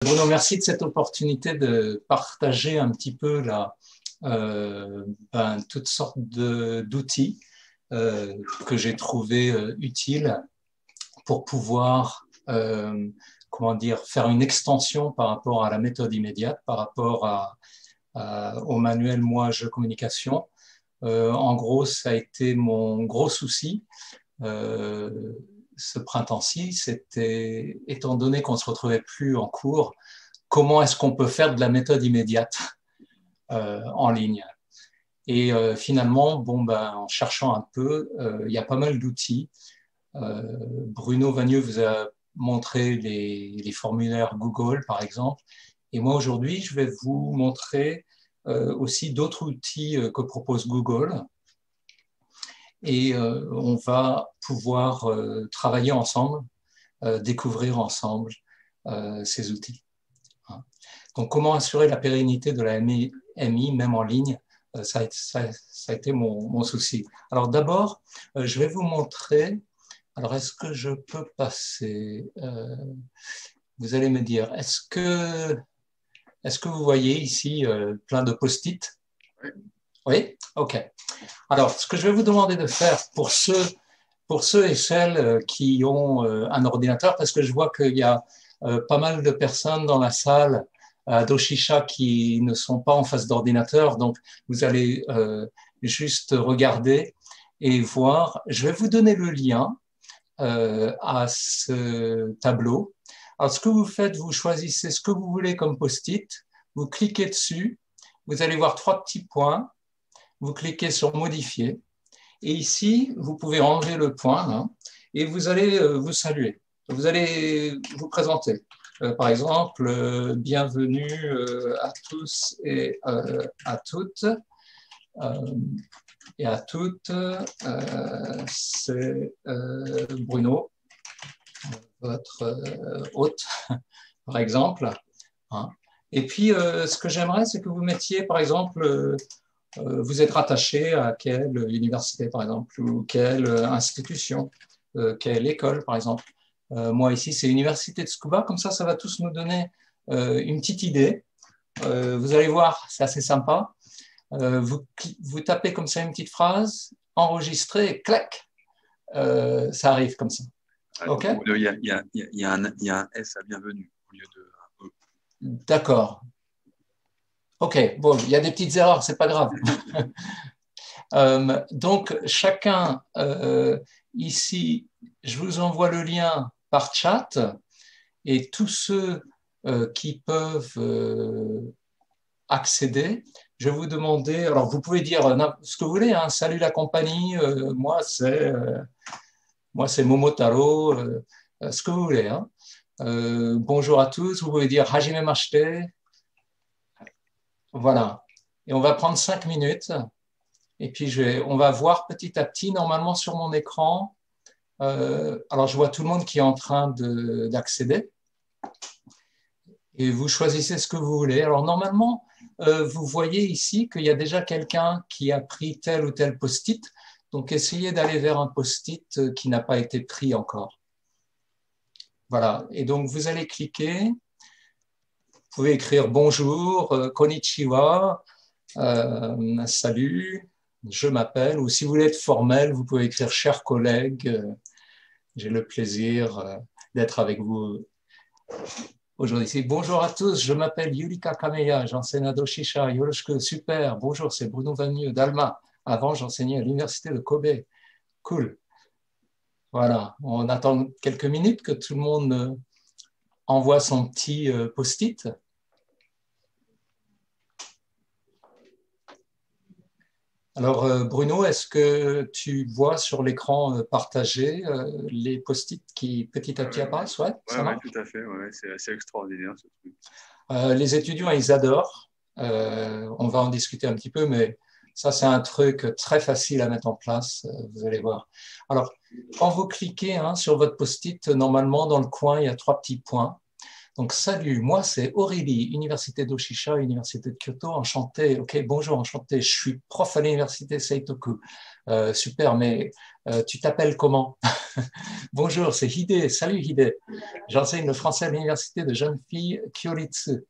Bruno, merci de cette opportunité de partager un petit peu toutes sortes d'outils que j'ai trouvés utiles pour pouvoir faire une extension par rapport à la méthode immédiate, par rapport au manuel Moi Je Communication. En gros, ça a été mon gros souci. Ce printemps-ci, c'était, étant donné qu'on ne se retrouvait plus en cours, comment est-ce qu'on peut faire de la méthode immédiate en ligne. Et finalement, en cherchant un peu, il y a pas mal d'outils. Bruno Vagneux vous a montré les formulaires Google, par exemple. Et moi, aujourd'hui, je vais vous montrer aussi d'autres outils que propose Google. Et on va pouvoir travailler ensemble, découvrir ensemble ces outils. Donc, comment assurer la pérennité de la MI, même en ligne, ça a été mon souci. Alors d'abord, je vais vous montrer, alors est-ce que je peux passer, vous allez me dire, est-ce que vous voyez ici plein de post-it? Oui? OK. Alors, ce que je vais vous demander de faire pour ceux et celles qui ont un ordinateur, parce que je vois qu'il y a pas mal de personnes dans la salle d'Oshisha qui ne sont pas en face d'ordinateur, donc vous allez juste regarder et voir. Je vais vous donner le lien à ce tableau. Alors, ce que vous faites, vous choisissez ce que vous voulez comme post-it, vous cliquez dessus, vous allez voir 3 petits points, vous cliquez sur modifier, et ici, vous pouvez enlever le point là, et vous allez vous saluer. Vous allez vous présenter. Par exemple, bienvenue à tous et à toutes. Et à toutes, c'est Bruno, votre hôte, par exemple. Et puis, ce que j'aimerais, c'est que vous mettiez, par exemple, vous êtes rattaché à quelle université, par exemple, ou quelle institution, quelle école, par exemple. Moi, ici, c'est l'université de Tsukuba. Comme ça va tous nous donner une petite idée. Vous allez voir, c'est assez sympa. Vous tapez comme ça une petite phrase, enregistrez, et clac, ça arrive comme ça. OK ? Il y a un S à bienvenue au lieu de un E. D'accord. OK, bon, il y a des petites erreurs, c'est pas grave. Donc, chacun, ici, je vous envoie le lien par chat et tous ceux qui peuvent accéder, je vais vous demander, alors vous pouvez dire ce que vous voulez, hein, salut la compagnie, moi c'est Momotaro, ce que vous voulez. Hein. Bonjour à tous, vous pouvez dire Hajime Mashite. Voilà. Et on va prendre 5 minutes. Et puis, on va voir petit à petit, normalement sur mon écran. Alors, je vois tout le monde qui est en train d'accéder. Et vous choisissez ce que vous voulez. Alors, normalement, vous voyez ici qu'il y a déjà quelqu'un qui a pris tel ou tel post-it. Donc, essayez d'aller vers un post-it qui n'a pas été pris encore. Voilà. Et donc, vous allez cliquer. Vous pouvez écrire bonjour, konnichiwa, salut, je m'appelle. Ou si vous voulez être formel, vous pouvez écrire chers collègues. J'ai le plaisir d'être avec vous aujourd'hui. Bonjour à tous, je m'appelle Yurika Kameya, j'enseigne à Doshisha. Yoroshiku, super. Bonjour, c'est Bruno Vagneux d'Alma. Avant, j'enseignais à l'université de Kobe. Cool. Voilà, on attend quelques minutes que tout le monde envoie son petit post-it. Alors, Bruno, est-ce que tu vois sur l'écran partagé les post-it qui petit à petit apparaissent? Ouais, ça marche. Tout à fait. Ouais, c'est assez extraordinaire ce truc. Les étudiants, ils adorent. On va en discuter un petit peu, mais ça, c'est un truc très facile à mettre en place, vous allez voir. Alors, quand vous cliquez sur votre post-it, normalement, dans le coin, il y a 3 petits points. Donc, salut, moi, c'est Aurélie, Université d'Oshisha, Université de Kyoto, enchanté. OK, bonjour, enchanté. Je suis prof à l'Université Seitoku. Super, mais tu t'appelles comment? Bonjour, c'est Hide. Salut Hide. J'enseigne le français à l'université de jeunes filles Kyoritsu.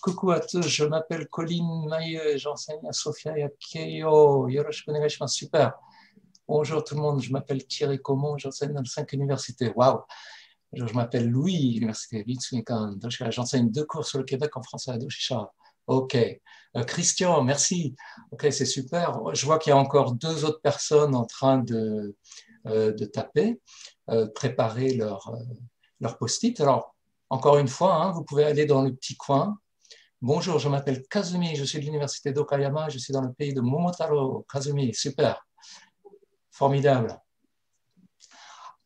Coucou à tous, je m'appelle Colline Maille et j'enseigne à Sofia et à Keio. Yoroshiku onegaishimasu. Super. Bonjour tout le monde, je m'appelle Thierry Comon, j'enseigne dans 5 universités. Waouh. Je m'appelle Louis, université Vitsuikan. J'enseigne 2 cours sur le Québec en français à Doshisha. Ok. Christian, merci. Ok, c'est super. Je vois qu'il y a encore 2 autres personnes en train de taper, préparer leur post-it. Alors, encore une fois, hein, vous pouvez aller dans le petit coin. Bonjour, je m'appelle Kazumi, je suis de l'université d'Okayama, je suis dans le pays de Momotaro. Kazumi, super, formidable.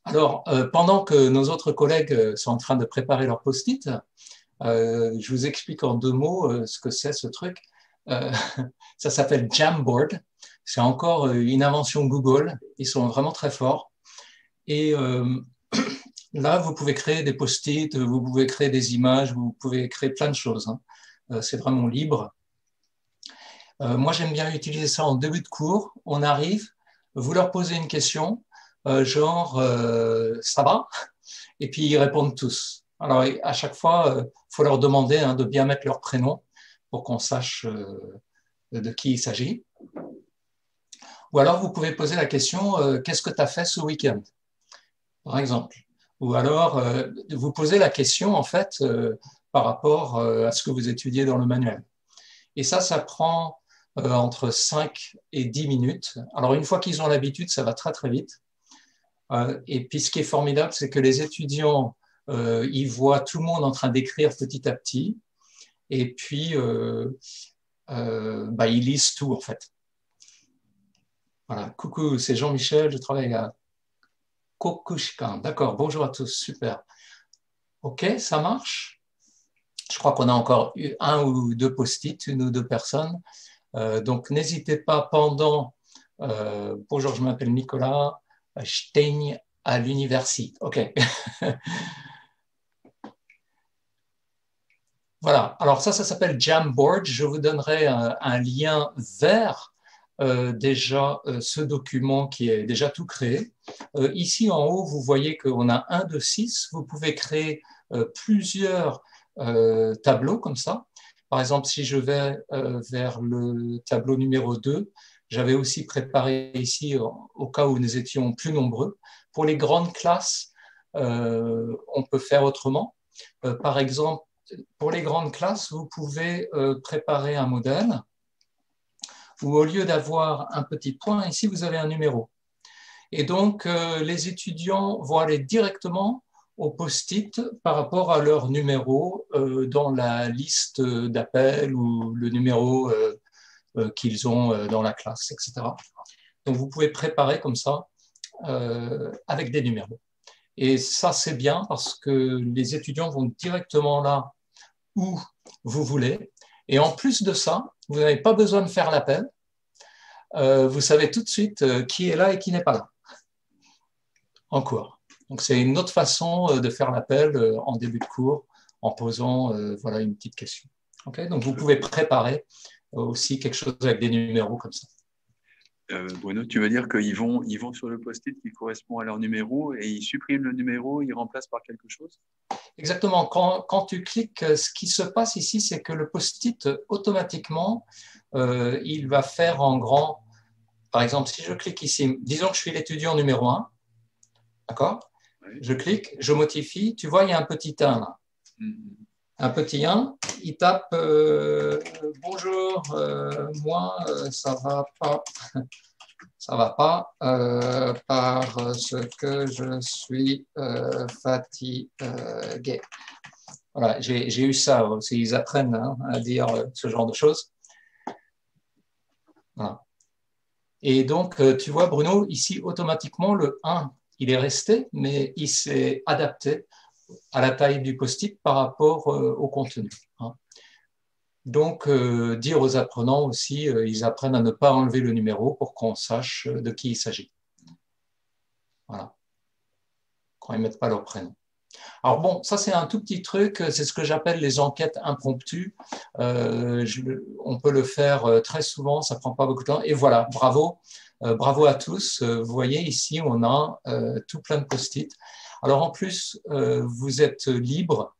Alors, pendant que nos autres collègues sont en train de préparer leur post-it, je vous explique en 2 mots ce que c'est ce truc. Ça s'appelle Jamboard. C'est encore une invention Google. Ils sont vraiment très forts. Et là, vous pouvez créer des post-it, vous pouvez créer des images, vous pouvez créer plein de choses. Hein. C'est vraiment libre. Moi, j'aime bien utiliser ça en début de cours. On arrive, vous leur posez une question, genre « ça va ?» et puis ils répondent tous. Alors, à chaque fois, faut leur demander de bien mettre leur prénom pour qu'on sache de qui il s'agit. Ou alors, vous pouvez poser la question « Qu'est-ce que tu as fait ce week-end ?» par exemple. Ou alors, vous posez la question, en fait, par rapport à ce que vous étudiez dans le manuel. Et ça prend entre 5 et 10 minutes. Alors, une fois qu'ils ont l'habitude, ça va très, très vite. Et puis, ce qui est formidable, c'est que les étudiants, ils voient tout le monde en train d'écrire petit à petit. Et puis, ils lisent tout, en fait. Voilà. Coucou, c'est Jean-Michel, je travaille à Kokushikan. D'accord, bonjour à tous, super. Ok, ça marche. Je crois qu'on a encore 1 ou 2 post-it, 1 ou 2 personnes. Donc, n'hésitez pas pendant... bonjour, je m'appelle Nicolas, je teigne à l'université. Ok. Voilà, alors ça s'appelle Jamboard. Je vous donnerai un lien vers déjà ce document qui est déjà tout créé. Ici en haut, vous voyez qu'on a 1 de 6. Vous pouvez créer plusieurs tableaux comme ça. Par exemple, si je vais vers le tableau numéro 2, j'avais aussi préparé ici, au cas où nous étions plus nombreux. Pour les grandes classes, on peut faire autrement. Par exemple, pour les grandes classes, vous pouvez préparer un modèle où au lieu d'avoir un petit point, ici vous avez un numéro. Et donc, les étudiants vont aller directement au post-it par rapport à leur numéro dans la liste d'appels ou le numéro qu'ils ont dans la classe, etc. Donc, vous pouvez préparer comme ça avec des numéros. Et ça, c'est bien parce que les étudiants vont directement là où vous voulez. Et en plus de ça, vous n'avez pas besoin de faire l'appel. Vous savez tout de suite qui est là et qui n'est pas là en cours. Donc, c'est une autre façon de faire l'appel en début de cours en posant voilà, une petite question. Okay, donc, vous pouvez préparer aussi quelque chose avec des numéros comme ça. Bruno, tu veux dire qu'ils vont sur le post-it qui correspond à leur numéro et ils suppriment le numéro, ils remplacent par quelque chose? Exactement. Quand tu cliques, ce qui se passe ici, c'est que le post-it, automatiquement, il va faire en grand. Par exemple, si je clique ici, disons que je suis l'étudiant numéro 1, d'accord? Oui. Je clique, je modifie, tu vois, il y a un petit 1 là. Un petit 1, il tape bonjour, moi, ça va pas parce que je suis fatigué. Voilà, j'ai eu ça aussi, ils apprennent à dire ce genre de choses. Voilà. Et donc, tu vois, Bruno, ici, automatiquement, le 1, il est resté, mais il s'est adapté à la taille du post-it par rapport au contenu. Donc, dire aux apprenants aussi, ils apprennent à ne pas enlever le numéro pour qu'on sache de qui il s'agit. Voilà. Quand ils ne mettent pas leur prénom. Alors bon, ça c'est un tout petit truc, c'est ce que j'appelle les enquêtes impromptues. On peut le faire très souvent, ça ne prend pas beaucoup de temps. Et voilà, bravo, Bravo à tous. Vous voyez ici, on a tout plein de post-it. Alors en plus, vous êtes libre.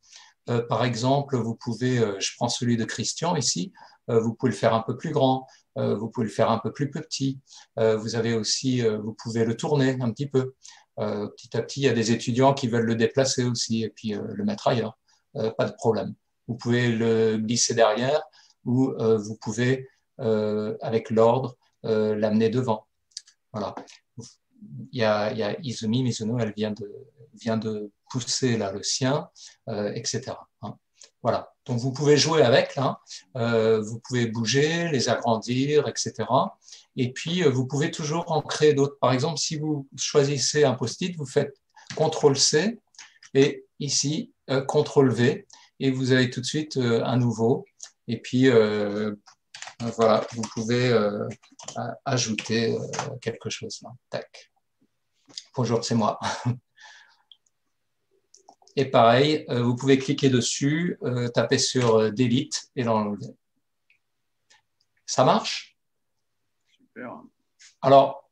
Par exemple, vous pouvez, je prends celui de Christian ici, vous pouvez le faire un peu plus grand, vous pouvez le faire un peu plus petit. Vous avez aussi, vous pouvez le tourner un petit peu. Petit à petit, il y a des étudiants qui veulent le déplacer aussi et puis le mettre ailleurs. Pas de problème. Vous pouvez le glisser derrière ou vous pouvez, avec l'ordre, l'amener devant. Voilà. Il y a Izumi Mizuno, elle vient de pousser là le sien, etc. Hein. Voilà. Donc vous pouvez jouer avec là, vous pouvez bouger, les agrandir, etc. Et puis vous pouvez toujours en créer d'autres. Par exemple, si vous choisissez un post-it, vous faites CTRL-C et ici CTRL-V et vous avez tout de suite un nouveau. Et puis voilà, vous pouvez ajouter quelque chose là. Tac. Bonjour, c'est moi. Et pareil, vous pouvez cliquer dessus, taper sur Delete et l'enlever. Ça marche? Super. Alors,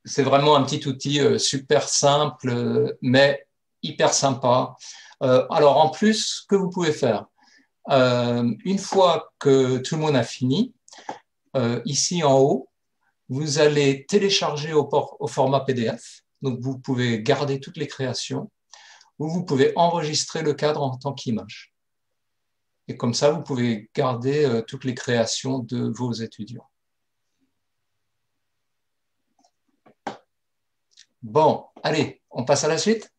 c'est vraiment un petit outil super simple, mais hyper sympa. Alors, en plus, ce que vous pouvez faire, une fois que tout le monde a fini, ici en haut, vous allez télécharger au format PDF. Donc, vous pouvez garder toutes les créations ou vous pouvez enregistrer le cadre en tant qu'image. Et comme ça, vous pouvez garder toutes les créations de vos étudiants. Bon, allez, on passe à la suite.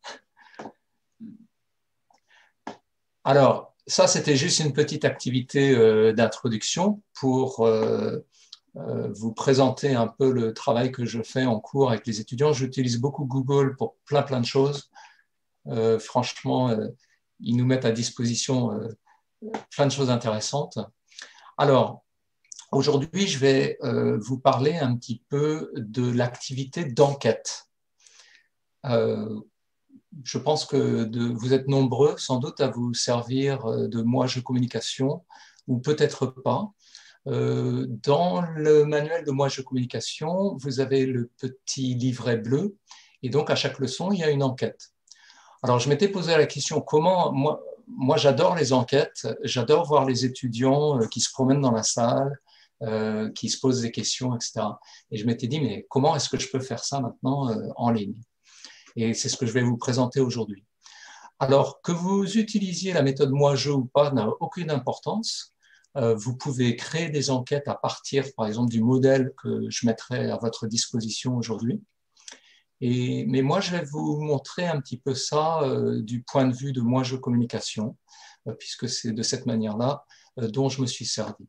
Alors, ça, c'était juste une petite activité d'introduction pour vous présenter un peu le travail que je fais en cours avec les étudiants. J'utilise beaucoup Google pour plein de choses. Franchement, ils nous mettent à disposition plein de choses intéressantes. Alors, aujourd'hui, je vais vous parler un petit peu de l'activité d'enquête. Je pense que vous êtes nombreux sans doute à vous servir de Moi Je Communication, ou peut-être pas. Dans le manuel de Moi Je Communication, vous avez le petit livret bleu, et donc à chaque leçon, il y a une enquête. Alors, je m'étais posé la question, comment, moi j'adore les enquêtes, j'adore voir les étudiants qui se promènent dans la salle, qui se posent des questions, etc. Et je m'étais dit, mais comment est-ce que je peux faire ça maintenant en ligne? Et c'est ce que je vais vous présenter aujourd'hui. Alors, que vous utilisiez la méthode Moi-Je ou pas n'a aucune importance. Vous pouvez créer des enquêtes à partir, par exemple, du modèle que je mettrai à votre disposition aujourd'hui. Mais moi, je vais vous montrer un petit peu ça du point de vue de Moi Je Communication, puisque c'est de cette manière-là dont je me suis servi.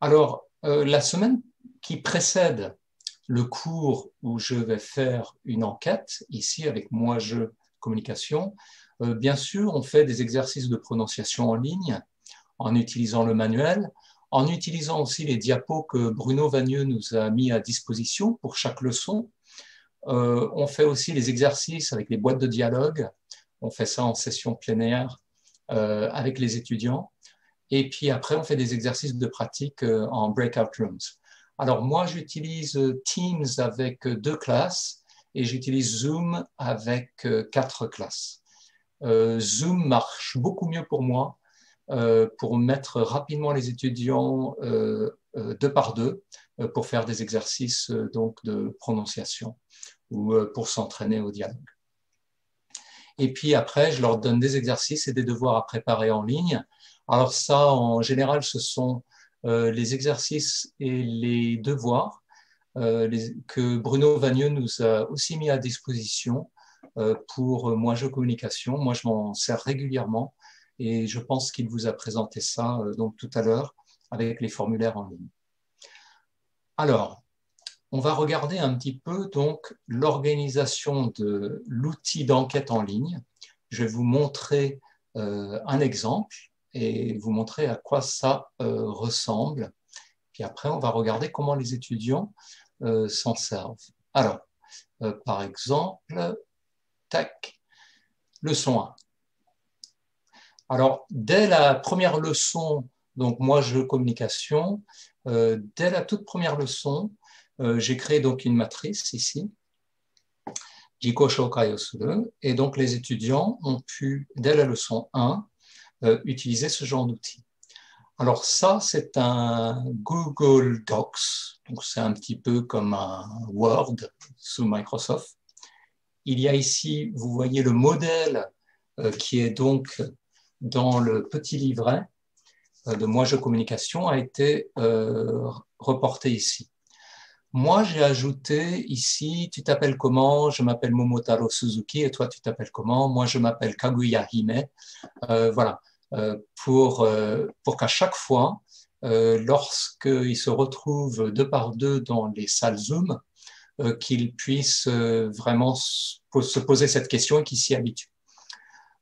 Alors, la semaine qui précède le cours où je vais faire une enquête, ici avec Moi Je Communication, bien sûr, on fait des exercices de prononciation en ligne en utilisant le manuel, en utilisant aussi les diapos que Bruno Vagneux nous a mis à disposition pour chaque leçon. On fait aussi les exercices avec les boîtes de dialogue. On fait ça en session plénière avec les étudiants. Et puis après, on fait des exercices de pratique en breakout rooms. Alors moi, j'utilise Teams avec 2 classes et j'utilise Zoom avec 4 classes. Zoom marche beaucoup mieux pour moi pour mettre rapidement les étudiants 2 par 2 pour faire des exercices donc de prononciation ou pour s'entraîner au dialogue. Et puis après, je leur donne des exercices et des devoirs à préparer en ligne. Alors ça, en général, ce sont les exercices et les devoirs que Bruno Vagneux nous a aussi mis à disposition pour Moi Je Communication. Moi, je m'en sers régulièrement et je pense qu'il vous a présenté ça donc tout à l'heure avec les formulaires en ligne. Alors, on va regarder un petit peu donc l'organisation de l'outil d'enquête en ligne. Je vais vous montrer un exemple et vous montrer à quoi ça ressemble. Puis après, on va regarder comment les étudiants s'en servent. Alors, par exemple, tac, leçon 1. Alors, dès la première leçon, donc Moi Je Communication, dès la toute première leçon, j'ai créé donc une matrice ici, Jiko Shoukai Osuru, et donc les étudiants ont pu, dès la leçon 1, utiliser ce genre d'outil. Alors ça, c'est un Google Docs, donc c'est un petit peu comme un Word sous Microsoft. Il y a ici, vous voyez le modèle qui est donc dans le petit livret de Moi Je Communication a été reporté ici. Moi, j'ai ajouté ici, tu t'appelles comment? Je m'appelle Momotaro Suzuki et toi, tu t'appelles comment? Moi, je m'appelle Kaguya Hime. Voilà, pour qu'à chaque fois, lorsqu'ils se retrouvent deux par deux dans les salles Zoom, qu'ils puissent vraiment se poser cette question et qu'ils s'y habituent.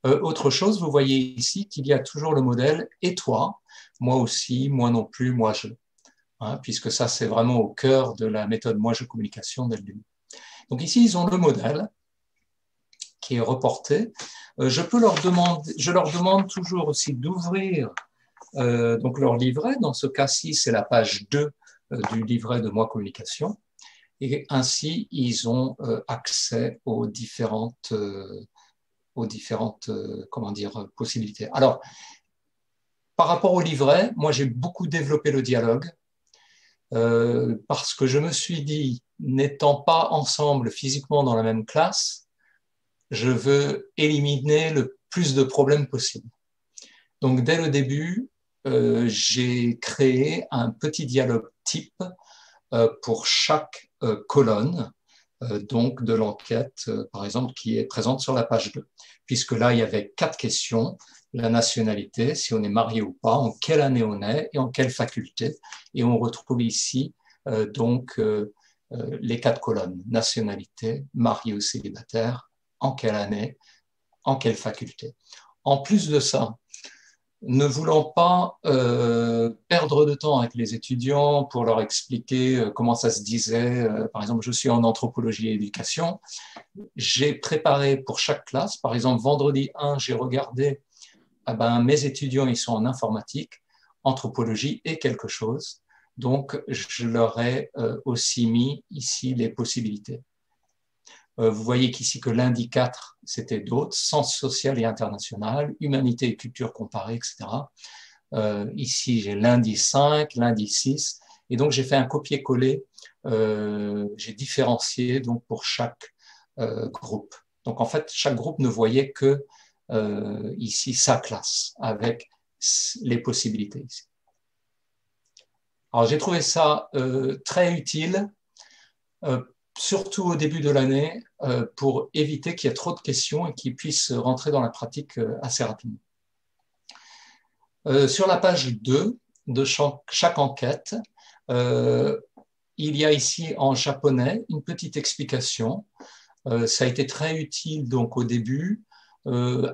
Autre chose, vous voyez ici qu'il y a toujours le modèle « et toi », moi aussi, moi non plus, moi je. Hein, puisque ça, c'est vraiment au cœur de la méthode Moi je communication dès le début. Donc ici, ils ont le modèle qui est reporté. Je leur demande toujours aussi d'ouvrir donc leur livret. Dans ce cas-ci, c'est la page 2 du livret de Moi Communication. Et ainsi, ils ont accès aux différentes comment dire, possibilités. Alors, par rapport au livret, moi, j'ai beaucoup développé le dialogue parce que je me suis dit, n'étant pas ensemble physiquement dans la même classe, je veux éliminer le plus de problèmes possible. Donc, dès le début, j'ai créé un petit dialogue type pour chaque colonne donc de l'enquête, par exemple, qui est présente sur la page 2. Puisque là, il y avait 4 questions. La nationalité, si on est marié ou pas, en quelle année on est et en quelle faculté. Et on retrouve ici donc les 4 colonnes. Nationalité, marié ou célibataire, en quelle année, en quelle faculté. En plus de ça, ne voulant pas perdre de temps avec les étudiants pour leur expliquer comment ça se disait, par exemple, je suis en anthropologie et éducation, j'ai préparé pour chaque classe, par exemple, vendredi 1, j'ai regardé, mes étudiants, ils sont en informatique, anthropologie et quelque chose, donc je leur ai aussi mis ici les possibilités. Vous voyez qu'ici que lundi 4, c'était d'autres, sciences sociales et internationales, humanité et culture comparée, etc. Ici, j'ai lundi 5, lundi 6, et donc j'ai fait un copier-coller, j'ai différencié donc pour chaque groupe. Donc en fait, chaque groupe ne voyait que ici sa classe, avec les possibilités ici. Alors j'ai trouvé ça très utile, surtout au début de l'année, pour éviter qu'il y ait trop de questions et qu'ils puissent rentrer dans la pratique assez rapidement. Sur la page 2 de chaque enquête, il y a ici en japonais une petite explication. Ça a été très utile donc au début.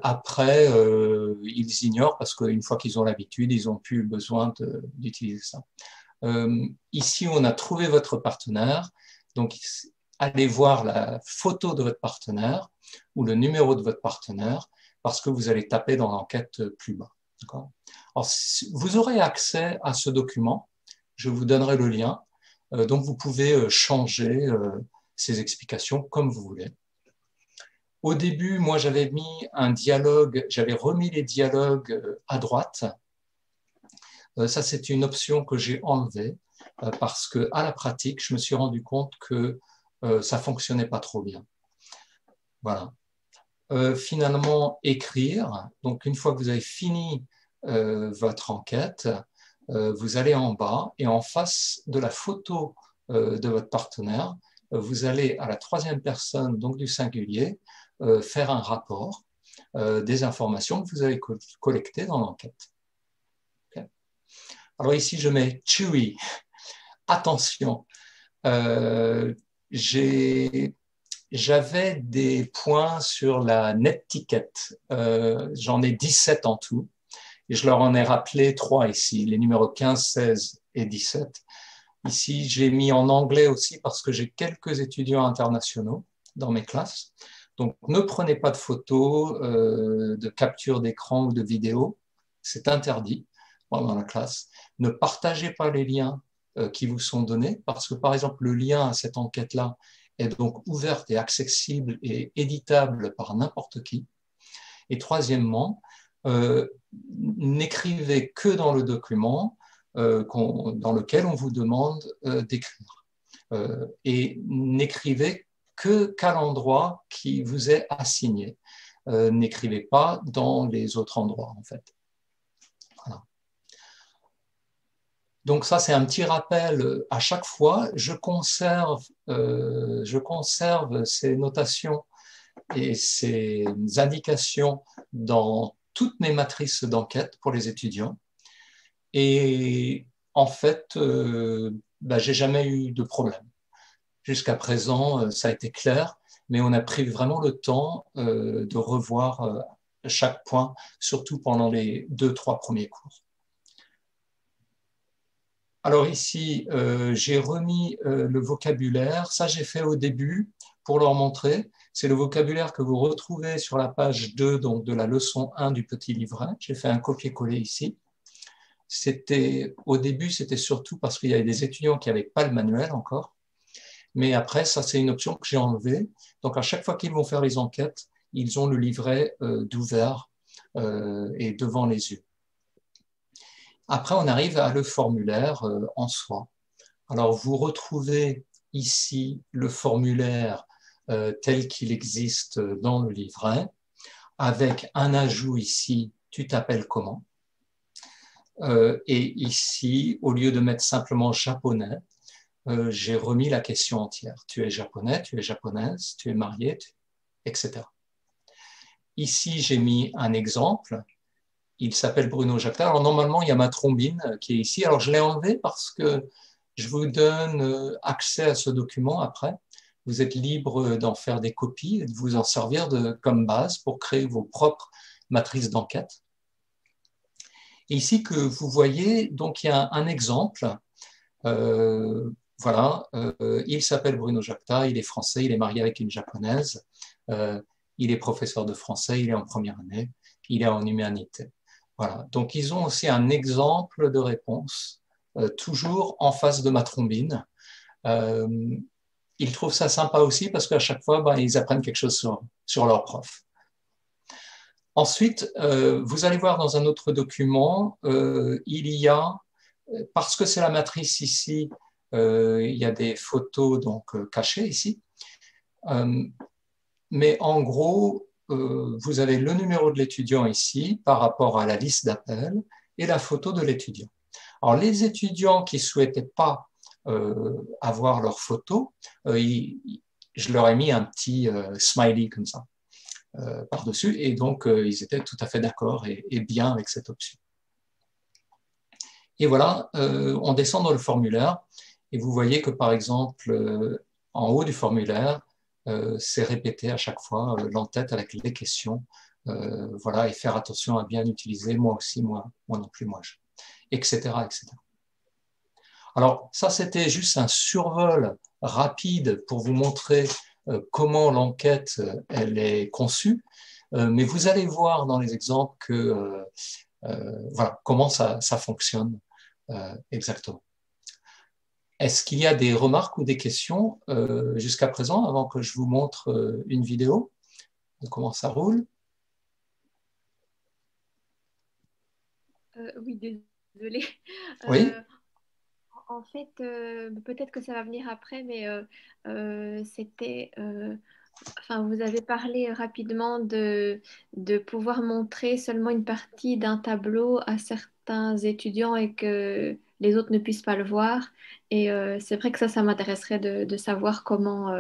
Après, ils ignorent parce qu'une fois qu'ils ont l'habitude, ils n'ont plus besoin d'utiliser ça. Ici, on a trouvé votre partenaire. Donc, allez voir la photo de votre partenaire ou le numéro de votre partenaire parce que vous allez taper dans l'enquête plus bas. Alors, vous aurez accès à ce document. Je vous donnerai le lien. Donc, vous pouvez changer ces explications comme vous voulez. Au début, moi, j'avais mis un dialogue, j'avais remis les dialogues à droite. Ça, c'est une option que j'ai enlevée parce que à la pratique, je me suis rendu compte que ça fonctionnait pas trop bien. Voilà. Finalement, écrire. Donc, une fois que vous avez fini votre enquête, vous allez en bas et en face de la photo de votre partenaire, vous allez à la 3e personne, donc du singulier, faire un rapport des informations que vous avez collectées dans l'enquête. Okay. Alors ici, je mets Chewy. Attention, j'avais des points sur la netiquette. J'en ai 17 en tout. Et je leur en ai rappelé 3 ici, les numéros 15, 16 et 17. Ici, j'ai mis en anglais aussi parce que j'ai quelques étudiants internationaux dans mes classes. Donc, ne prenez pas de photos, de capture d'écran ou de vidéo. C'est interdit dans la classe. Ne partagez pas les liens qui vous sont données, parce que par exemple le lien à cette enquête-là est donc ouverte et accessible et éditable par n'importe qui. Et troisièmement, n'écrivez que dans le document dans lequel on vous demande d'écrire. Et n'écrivez qu'à l'endroit qui vous est assigné. N'écrivez pas dans les autres endroits, en fait. Voilà. Donc ça, c'est un petit rappel à chaque fois. Je conserve ces notations et ces indications dans toutes mes matrices d'enquête pour les étudiants. Et en fait, j'ai jamais eu de problème. Jusqu'à présent, ça a été clair, mais on a pris vraiment le temps de revoir chaque point, surtout pendant les 2-3 premiers cours. Alors ici, j'ai remis le vocabulaire. Ça, j'ai fait au début pour leur montrer. C'est le vocabulaire que vous retrouvez sur la page 2 donc de la leçon 1 du petit livret. J'ai fait un copier-coller ici. Au début, c'était surtout parce qu'il y avait des étudiants qui n'avaient pas le manuel encore. Mais après, ça, c'est une option que j'ai enlevée. Donc, à chaque fois qu'ils vont faire les enquêtes, ils ont le livret d'ouvert et devant les yeux. Après, on arrive à le formulaire en soi. Alors, vous retrouvez ici le formulaire tel qu'il existe dans le livret, avec un ajout ici, tu t'appelles comment? Et ici, au lieu de mettre simplement japonais, j'ai remis la question entière. Tu es japonais, tu es japonaise, tu es marié, etc. Ici, j'ai mis un exemple. Il s'appelle Bruno Jacquelin. Alors, normalement, il y a ma trombine qui est ici. Alors, je l'ai enlevé parce que je vous donne accès à ce document après. Vous êtes libre d'en faire des copies et de vous en servir comme base pour créer vos propres matrices d'enquête. Et ici, que vous voyez, donc, il y a un exemple. Voilà, il s'appelle Bruno Jacquelin, il est français, il est marié avec une japonaise, il est professeur de français, il est en première année, il est en humanité. Voilà, donc ils ont aussi un exemple de réponse, toujours en face de ma trombine. Ils trouvent ça sympa aussi parce qu'à chaque fois, ils apprennent quelque chose sur leur prof. Ensuite, vous allez voir dans un autre document, il y a, parce que c'est la matrice ici, il y a des photos donc cachées ici. Mais en gros, vous avez le numéro de l'étudiant ici par rapport à la liste d'appel et la photo de l'étudiant. Alors, les étudiants qui ne souhaitaient pas avoir leur photo, je leur ai mis un petit smiley comme ça par-dessus et donc ils étaient tout à fait d'accord et bien avec cette option. Et voilà, on descend dans le formulaire et vous voyez que par exemple, en haut du formulaire, c'est répété à chaque fois l'entête avec les questions, voilà, et faire attention à bien utiliser, moi aussi, moi non plus, etc., etc. Alors ça, c'était juste un survol rapide pour vous montrer comment l'enquête elle est conçue, mais vous allez voir dans les exemples que voilà, comment ça fonctionne exactement. Est-ce qu'il y a des remarques ou des questions jusqu'à présent, avant que je vous montre une vidéo de comment ça roule? Oui, désolée. Oui. En fait, peut-être que ça va venir après, mais c'était... Enfin, vous avez parlé rapidement de pouvoir montrer seulement une partie d'un tableau à certains étudiants et que les autres ne puissent pas le voir. Et c'est vrai que ça m'intéresserait de savoir comment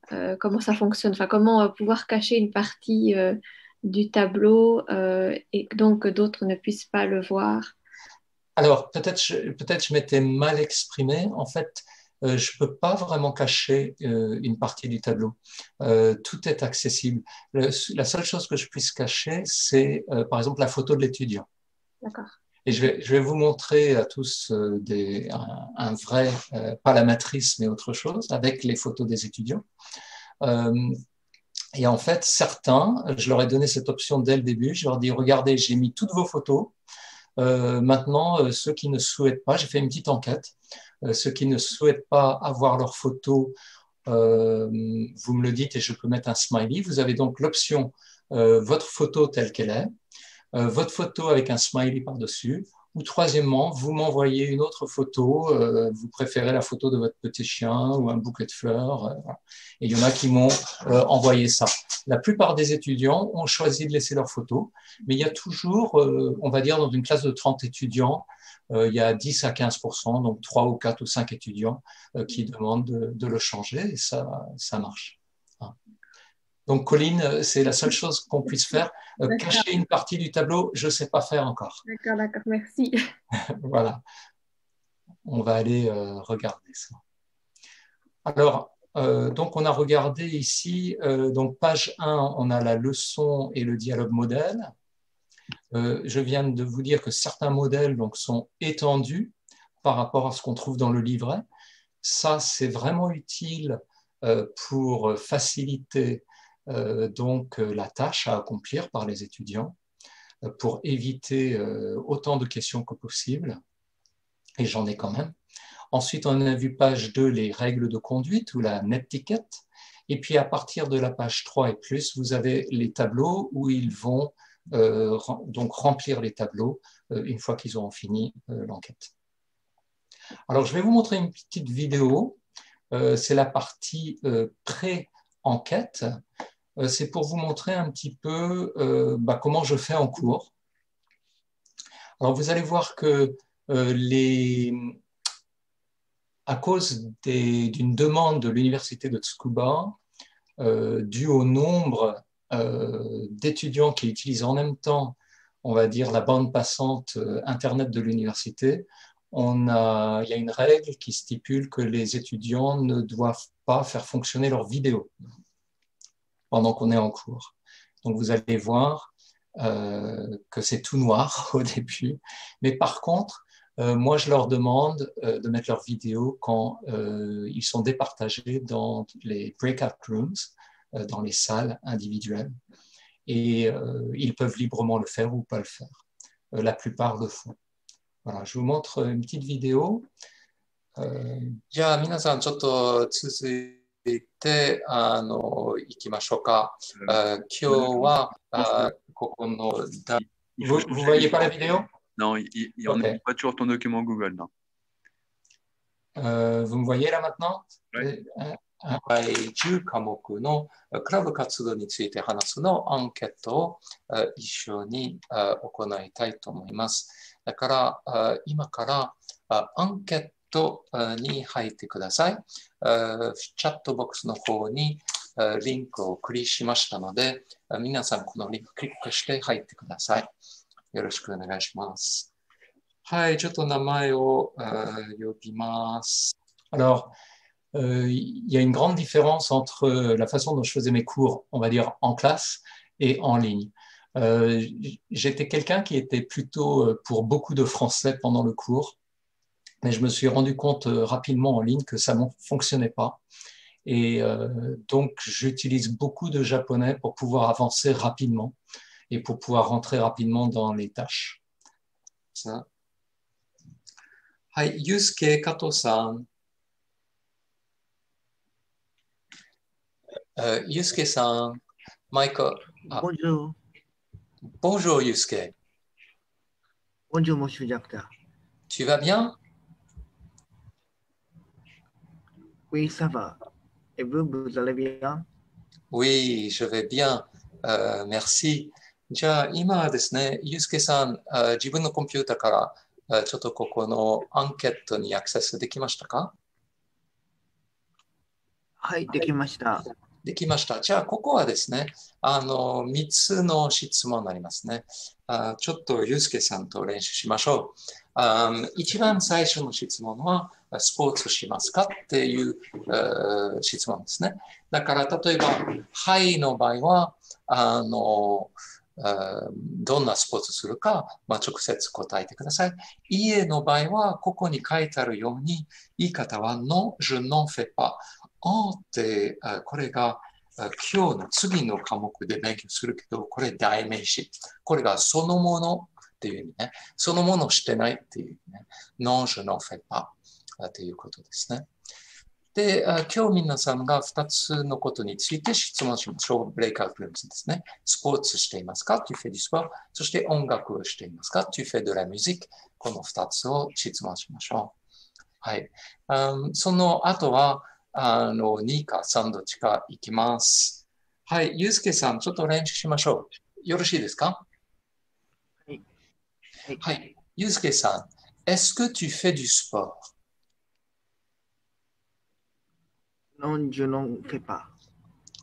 ça fonctionne, enfin, comment pouvoir cacher une partie du tableau et donc que d'autres ne puissent pas le voir. Alors, peut-être je m'étais mal exprimé. En fait, je ne peux pas vraiment cacher une partie du tableau. Tout est accessible. La seule chose que je puisse cacher, c'est par exemple la photo de l'étudiant. D'accord. Et je vais vous montrer à tous un vrai, pas la matrice, mais autre chose, avec les photos des étudiants. Et en fait, certains, je leur ai donné cette option dès le début. Je leur ai dit, regardez, j'ai mis toutes vos photos. Maintenant, ceux qui ne souhaitent pas, j'ai fait une petite enquête, ceux qui ne souhaitent pas avoir leurs photos, vous me le dites et je peux mettre un smiley. Vous avez donc l'option votre photo telle qu'elle est, votre photo avec un smiley par-dessus, ou troisièmement, vous m'envoyez une autre photo, vous préférez la photo de votre petit chien ou un bouquet de fleurs, voilà. Et il y en a qui m'ont envoyé ça. La plupart des étudiants ont choisi de laisser leurs photos, mais il y a toujours, on va dire dans une classe de 30 étudiants, il y a 10 à 15%, donc 3 ou 4 ou 5 étudiants qui demandent de le changer, et ça marche. Donc, Colline, c'est la seule chose qu'on puisse faire. Cacher une partie du tableau, je ne sais pas faire encore. D'accord, merci. Voilà, on va aller regarder ça. Alors, donc on a regardé ici, donc page 1, on a la leçon et le dialogue modèle. Je viens de vous dire que certains modèles donc, sont étendus par rapport à ce qu'on trouve dans le livret. Ça, c'est vraiment utile pour faciliter donc la tâche à accomplir par les étudiants, pour éviter autant de questions que possible, et j'en ai quand même. Ensuite, on a vu page 2, les règles de conduite ou la netiquette, et puis à partir de la page 3 et plus, vous avez les tableaux où ils vont donc remplir les tableaux une fois qu'ils auront fini l'enquête. Alors, je vais vous montrer une petite vidéo, c'est la partie pré-enquête. C'est pour vous montrer un petit peu comment je fais en cours. Alors, vous allez voir que à cause d'une demande de l'université de Tsukuba, due au nombre d'étudiants qui utilisent en même temps, on va dire, la bande passante Internet de l'université, il y a une règle qui stipule que les étudiants ne doivent pas faire fonctionner leur vidéo pendant qu'on est en cours. Donc, vous allez voir que c'est tout noir au début. Mais par contre, moi, je leur demande de mettre leurs vidéos quand ils sont départagés dans les breakout rooms, dans les salles individuelles. Et ils peuvent librement le faire ou pas le faire. La plupart le font. Voilà, je vous montre une petite vidéo. じゃあ皆さんちょっと続いて行きましょうか。今日はここのVous voyez pas la vidéo? Non, on n'a pas toujours ton document Google, non. Vous me voyez là maintenant? Oui. 10科目のクラブ活動について話すのアンケートを一緒に行いたいと思います。だから今からアンケートに入ってください。チャットボックスの方にリンクを送りしましたので、皆さんこのリンククリックして入ってください。よろしくお願いします。はい、ちょっと名前を呼びます。Alors, il y a une grande différence entre la façon dont je faisais mes cours, on va dire en classe et en ligne. J'étais quelqu'un qui était plutôt pour beaucoup de français pendant le cours, mais je me suis rendu compte rapidement en ligne que ça ne fonctionnait pas. Et donc, j'utilise beaucoup de japonais pour pouvoir avancer rapidement et pour pouvoir rentrer rapidement dans les tâches. Ça. Hi, Yusuke Kato-san. Yusuke-san, Michael. Bonjour. Bonjour, Yusuke. Bonjour, monsieur le docteur. Tu vas bien? Oui, ça va. Et vous, vous allez bien? Oui, je vais bien. Merci. じゃあ、今はですね、ユースケさん、自分のコンピューターからちょっとここのアンケートにアクセスできましたか？はい、できました。できました。じゃあ、ここはですね、3つの質問になりますね。ちょっとユースケさんと練習しましょう。一番最初の質問は、スポーツしますかっていう質問ですね。だから、例えば、はいの場合は、どんなスポーツするか、直接答えてください。いいえの場合は、ここに書いてあるように、言い方は non, je n'en fais pas。って、これが今日の次の科目で勉強するけど、これ代名詞。これがそのものっていう意味ね。そのものをしてないっていう意味ね。Non, je n'en fais pas ということですね。で、今日皆さんが2つのことについて質問しましょう。ブレイクアウトルームズですね。スポーツしていますか Tu fais du sport. そして音楽をしていますか Tu fais de la musique. この2つを質問しましょう。はい。その後は、2か3どっちかいきます。はい。ゆうすけさん、ちょっと練習しましょう。よろしいですか？はい。はい。ゆうすけさん、Est-ce que tu fais du sport? Non, je n'en fais pas.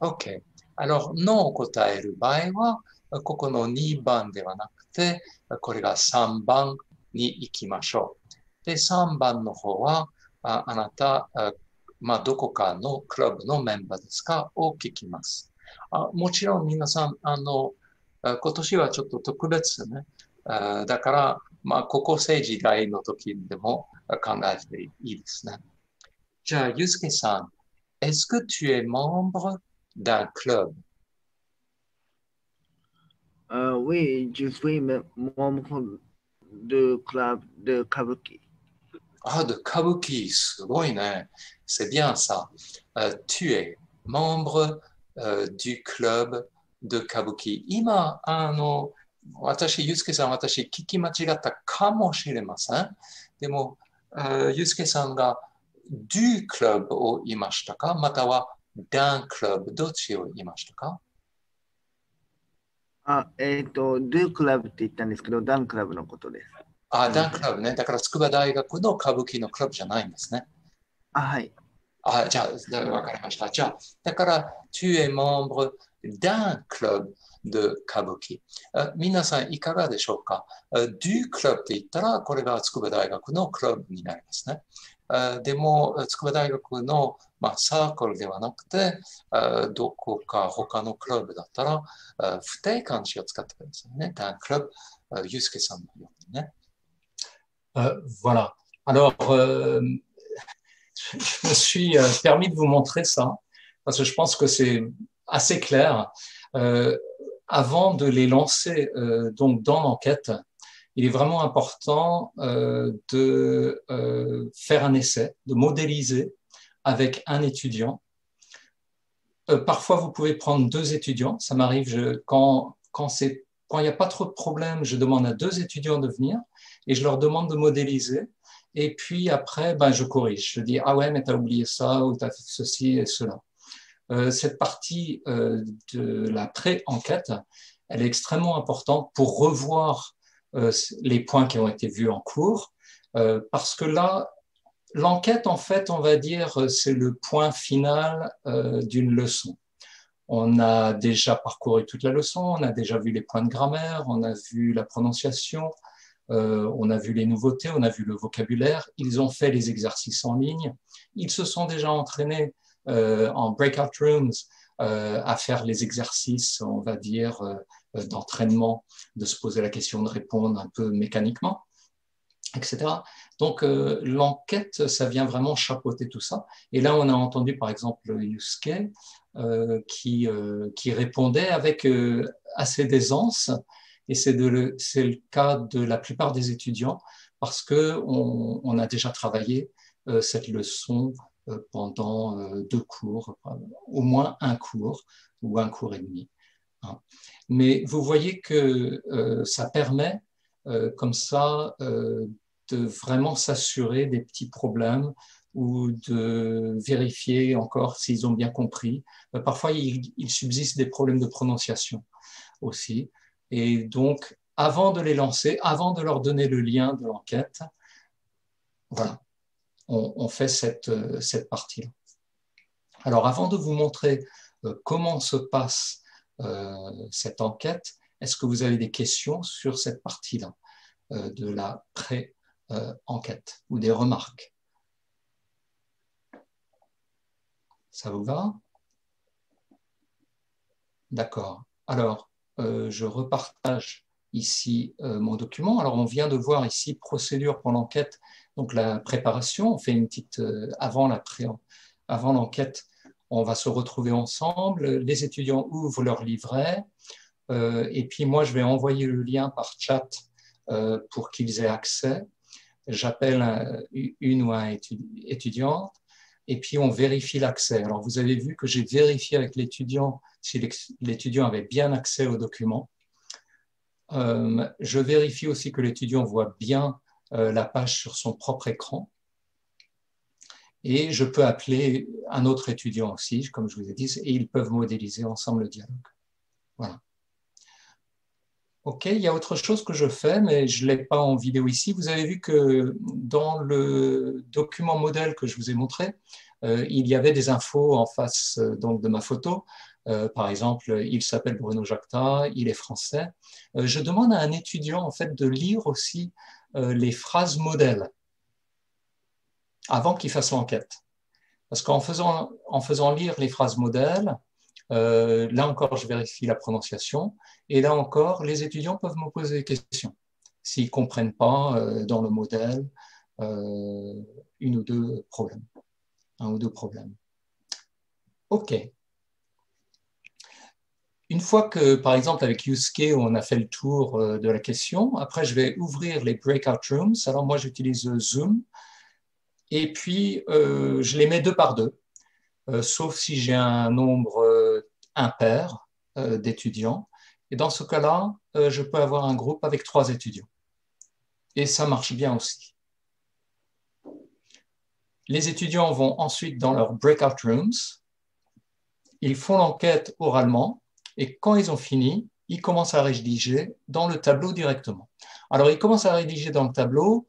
OK。non を答える場合は、ここの2番ではなくて、これが3番に行きましょう。で、3番の方は、あなた、どこかのクラブのメンバーですかを聞きます。もちろん皆さん、今年はちょっと特別ね。だから、高校生時代の時でも考えていいですね。じゃあ、ゆうすけさん、Est-ce que tu es membre d'un club? Oui, je suis membre de club de Kabuki. De Kabuki, すごいね。C'est bien ça. Tu es membre du club de Kabuki. 今、ゆうすけさん、私、聞き間違ったかもしれません。でも、ゆうすけさんが du club を言いましたか？または d'un club どっちを言いましたか？do クラブって言ったんですけど、ダンクラブのことです。ダンクラブね。だから筑波大学の歌舞伎のクラブじゃないんですね。はい。じゃあ、わかりました。じゃあ、だから、tu es membre d'un club de 歌舞伎。皆さんいかがでしょうか？ du club って言ったら、これが筑波大学のクラブになりますね。でも、筑波大学の、サークルではなくて、どこか他のクラブだったら、不定冠詞を使ってくださいね。d'un club、ゆうすけさんのようにね。Voilà. Alors, je me suis permis de vous montrer ça parce que je pense que c'est assez clair. Avant de les lancer donc dans l'enquête, il est vraiment important de faire un essai, de modéliser avec un étudiant. Parfois, vous pouvez prendre 2 étudiants. Ça m'arrive quand il n'y a pas trop de problèmes, je demande à 2 étudiants de venir et je leur demande de modéliser. Et puis après, je corrige. Je dis, ah ouais, mais tu as oublié ça ou tu as fait ceci et cela. Cette partie de la pré-enquête, elle est extrêmement importante pour revoir les points qui ont été vus en cours. Parce que là, l'enquête, en fait, on va dire, c'est le point final d'une leçon. On a déjà parcouru toute la leçon, on a déjà vu les points de grammaire, on a vu la prononciation, on a vu les nouveautés, on a vu le vocabulaire. Ils ont fait les exercices en ligne. Ils se sont déjà entraînés en breakout rooms à faire les exercices, on va dire, d'entraînement, de se poser la question, de répondre un peu mécaniquement, etc. Donc, l'enquête, ça vient vraiment chapeauter tout ça. Et là, on a entendu, par exemple, Yusuke qui répondait avec assez d'aisance. Et c'est le cas de la plupart des étudiants parce qu'on a déjà travaillé cette leçon pendant 2 cours, au moins un cours ou un cours et demi. Mais vous voyez que ça permet comme ça de vraiment s'assurer des petits problèmes ou de vérifier encore s'ils ont bien compris. Parfois, il subsiste des problèmes de prononciation aussi. Et donc, avant de les lancer, avant de leur donner le lien de l'enquête, voilà, on fait cette partie-là. Alors, avant de vous montrer comment se passe cette enquête, est-ce que vous avez des questions sur cette partie-là de la pré-enquête ou des remarques? Ça vous va? D'accord. Alors, je repartage ici mon document. Alors, on vient de voir ici procédure pour l'enquête, donc la préparation. On fait une petite avant l'enquête. On va se retrouver ensemble. Les étudiants ouvrent leur livret et puis moi, je vais envoyer le lien par chat pour qu'ils aient accès. J'appelle une ou un étudiant et puis on vérifie l'accès. Alors, vous avez vu que j'ai vérifié avec l'étudiant si l'étudiant avait bien accès au document. Je vérifie aussi que l'étudiant voit bien la page sur son propre écran. Et je peux appeler un autre étudiant aussi, comme je vous ai dit, et ils peuvent modéliser ensemble le dialogue. Voilà. OK, il y a autre chose que je fais, mais je ne l'ai pas en vidéo ici. Vous avez vu que dans le document modèle que je vous ai montré, il y avait des infos en face donc, de ma photo. Par exemple, il s'appelle Bruno Jacta, il est français. Je demande à un étudiant en fait, de lire aussi les phrases modèles avant qu'il fasse l'enquête. Parce qu'en faisant lire les phrases modèles, là encore, je vérifie la prononciation. Et là encore, les étudiants peuvent me poser des questions. S'ils ne comprennent pas dans le modèle une ou deux problèmes. Un ou deux problèmes. OK. Une fois que, par exemple, avec Yusuke, on a fait le tour de la question, après, je vais ouvrir les breakout rooms. Alors, moi, j'utilise Zoom. Et puis, je les mets 2 par 2, sauf si j'ai un nombre impair d'étudiants. Et dans ce cas-là, je peux avoir un groupe avec 3 étudiants. Et ça marche bien aussi. Les étudiants vont ensuite dans leurs breakout rooms. Ils font l'enquête oralement. Et quand ils ont fini, ils commencent à rédiger dans le tableau directement. Alors, ils commencent à rédiger dans le tableau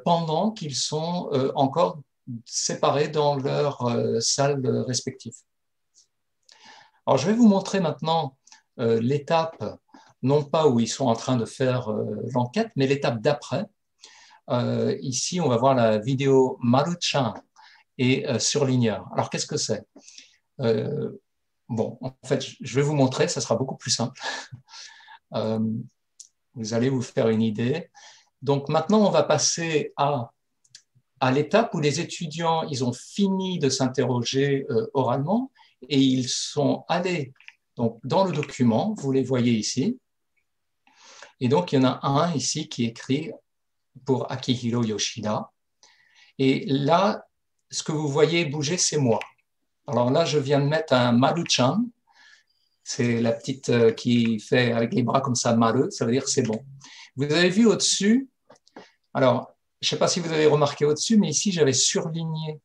pendant qu'ils sont encore séparés dans leurs salles respectives. Alors, je vais vous montrer maintenant l'étape, non pas où ils sont en train de faire l'enquête, mais l'étape d'après. Ici, on va voir la vidéo Maruchan et surligneur. Alors, qu'est-ce que c'est? Bon, en fait, je vais vous montrer, ça sera beaucoup plus simple. Vous allez vous faire une idée. Donc maintenant, on va passer à l'étape où les étudiants, ils ont fini de s'interroger oralement et ils sont allés donc, dans le document, vous les voyez ici. Et donc, il y en a un ici qui écrit pour Akihiro Yoshida. Et là, ce que vous voyez bouger, c'est moi. Alors là, je viens de mettre un Maru-chan. C'est la petite qui fait avec les bras comme ça, Maru, ça veut dire c'est bon. Vous avez vu au-dessus, alors, je ne sais pas si vous avez remarqué au-dessus, mais ici, j'avais surligné.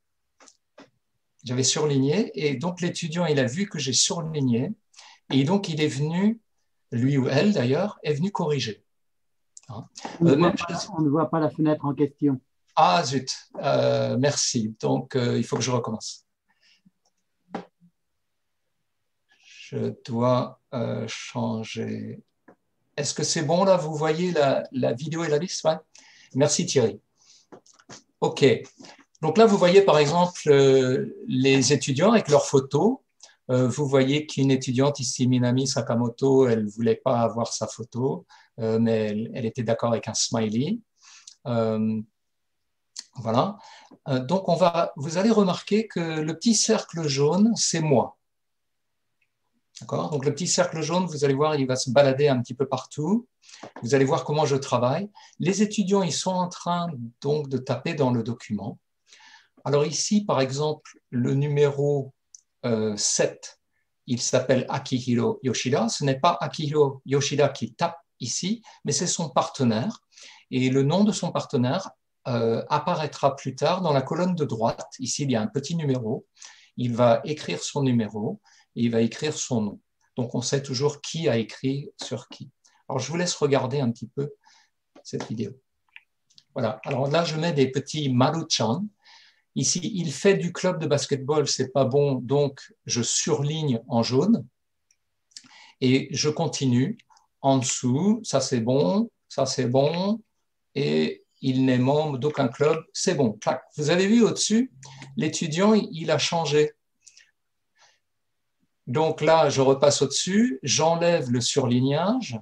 J'avais surligné, et donc l'étudiant, il a vu que j'ai surligné, et donc il est venu, lui ou elle d'ailleurs, est venu corriger. Hein. On ne voit pas la fenêtre en question. Ah zut, merci. Donc, il faut que je recommence. Je dois changer. Est-ce que c'est bon là? Vous voyez la vidéo et la liste? Ouais. Merci Thierry. OK. Donc là, vous voyez par exemple les étudiants avec leurs photos. Vous voyez qu'une étudiante ici, Minami Sakamoto, elle ne voulait pas avoir sa photo, mais elle était d'accord avec un smiley. Voilà. Donc vous allez remarquer que le petit cercle jaune, c'est moi. D'accord? Donc, le petit cercle jaune, vous allez voir, il va se balader un petit peu partout. Vous allez voir comment je travaille. Les étudiants, ils sont en train donc de taper dans le document. Alors ici, par exemple, le numéro 7, il s'appelle Akihiro Yoshida. Ce n'est pas Akihiro Yoshida qui tape ici, mais c'est son partenaire. Et le nom de son partenaire apparaîtra plus tard dans la colonne de droite. Ici, il y a un petit numéro. Il va écrire son numéro. Et il va écrire son nom. Donc, on sait toujours qui a écrit sur qui. Alors, je vous laisse regarder un petit peu cette vidéo. Voilà. Alors là, je mets des petits Maru-chan. Ici, il fait du club de basketball, c'est pas bon, donc je surligne en jaune. Et je continue. En dessous, ça c'est bon, et il n'est membre d'aucun club, c'est bon. Clac. Vous avez vu au-dessus, l'étudiant, il a changé. Donc là, je repasse au-dessus, j'enlève le surlignage,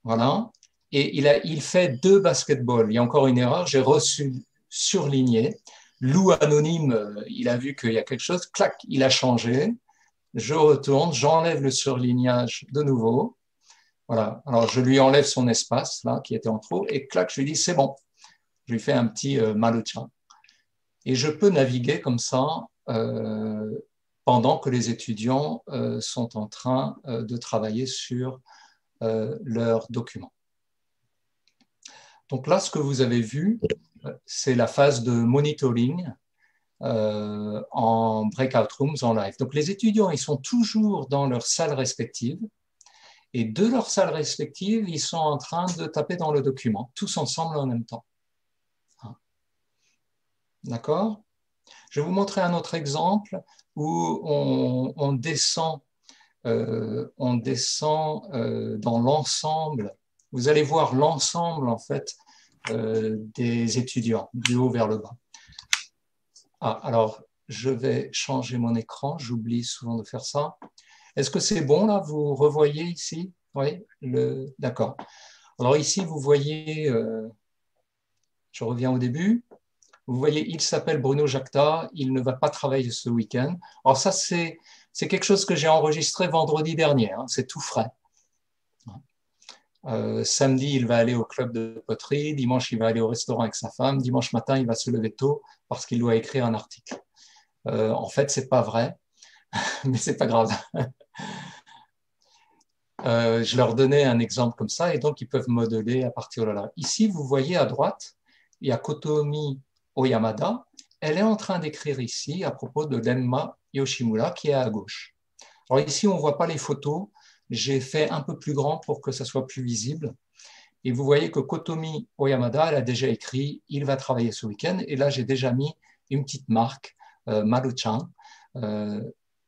voilà, et il fait 2 basketballs. Il y a encore une erreur, j'ai reçu surligné. Lou anonyme, il a vu qu'il y a quelque chose, clac, il a changé. Je retourne, j'enlève le surlignage de nouveau. Voilà. Alors, je lui enlève son espace, là, qui était en trop, et clac, je lui dis, c'est bon. Je lui fais un petit Maruchan. Et je peux naviguer comme ça pendant que les étudiants sont en train de travailler sur leurs documents. Donc là, ce que vous avez vu, c'est la phase de monitoring en breakout rooms, en live. Donc les étudiants, ils sont toujours dans leurs salles respectives, et de leurs salles respectives, ils sont en train de taper dans le document, tous ensemble en même temps. D'accord? Je vais vous montrer un autre exemple où on descend dans l'ensemble. Vous allez voir l'ensemble, en fait, des étudiants, du haut vers le bas. Ah, alors, je vais changer mon écran. J'oublie souvent de faire ça. Est-ce que c'est bon, là? Vous revoyez ici? Oui, d'accord. Alors ici, vous voyez, je reviens au début. Vous voyez, il s'appelle Bruno Jacta, il ne va pas travailler ce week-end. Alors ça, c'est quelque chose que j'ai enregistré vendredi dernier, hein, c'est tout frais. Samedi, il va aller au club de poterie, dimanche, il va aller au restaurant avec sa femme, dimanche matin, il va se lever tôt parce qu'il doit écrire un article. En fait, c'est pas vrai, mais c'est pas grave. Je leur donnais un exemple comme ça et donc ils peuvent modeler à partir de là. Ici, vous voyez à droite, il y a Kotomi Oyamada. Elle est en train d'écrire ici à propos de Lemma Yoshimura qui est à gauche. Alors ici, on ne voit pas les photos. J'ai fait un peu plus grand pour que ça soit plus visible. Et vous voyez que Kotomi Oyamada, elle a déjà écrit « Il va travailler ce week-end ». Et là, j'ai déjà mis une petite marque, Maruchan,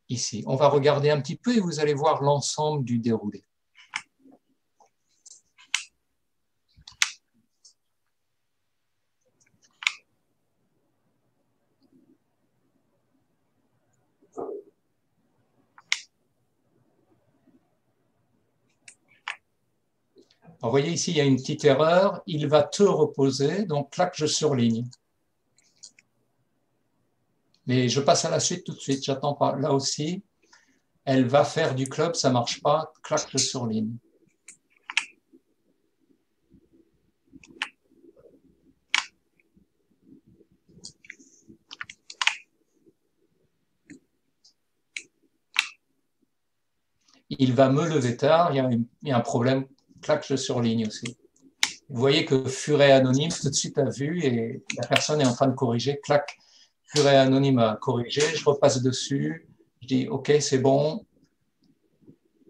ici. On va regarder un petit peu et vous allez voir l'ensemble du déroulé. Alors, vous voyez ici, il y a une petite erreur. Il va te reposer, donc clac, je surligne. Mais je passe à la suite tout de suite, j'attends pas. Là aussi, elle va faire du club, ça ne marche pas, clac, je surligne. Il va me lever tard, il y a un problème, clac, je surligne aussi. Vous voyez que Furet Anonyme, tout de suite a vu et la personne est en train de corriger, clac, Furet Anonyme a corrigé, je repasse dessus, je dis ok, c'est bon,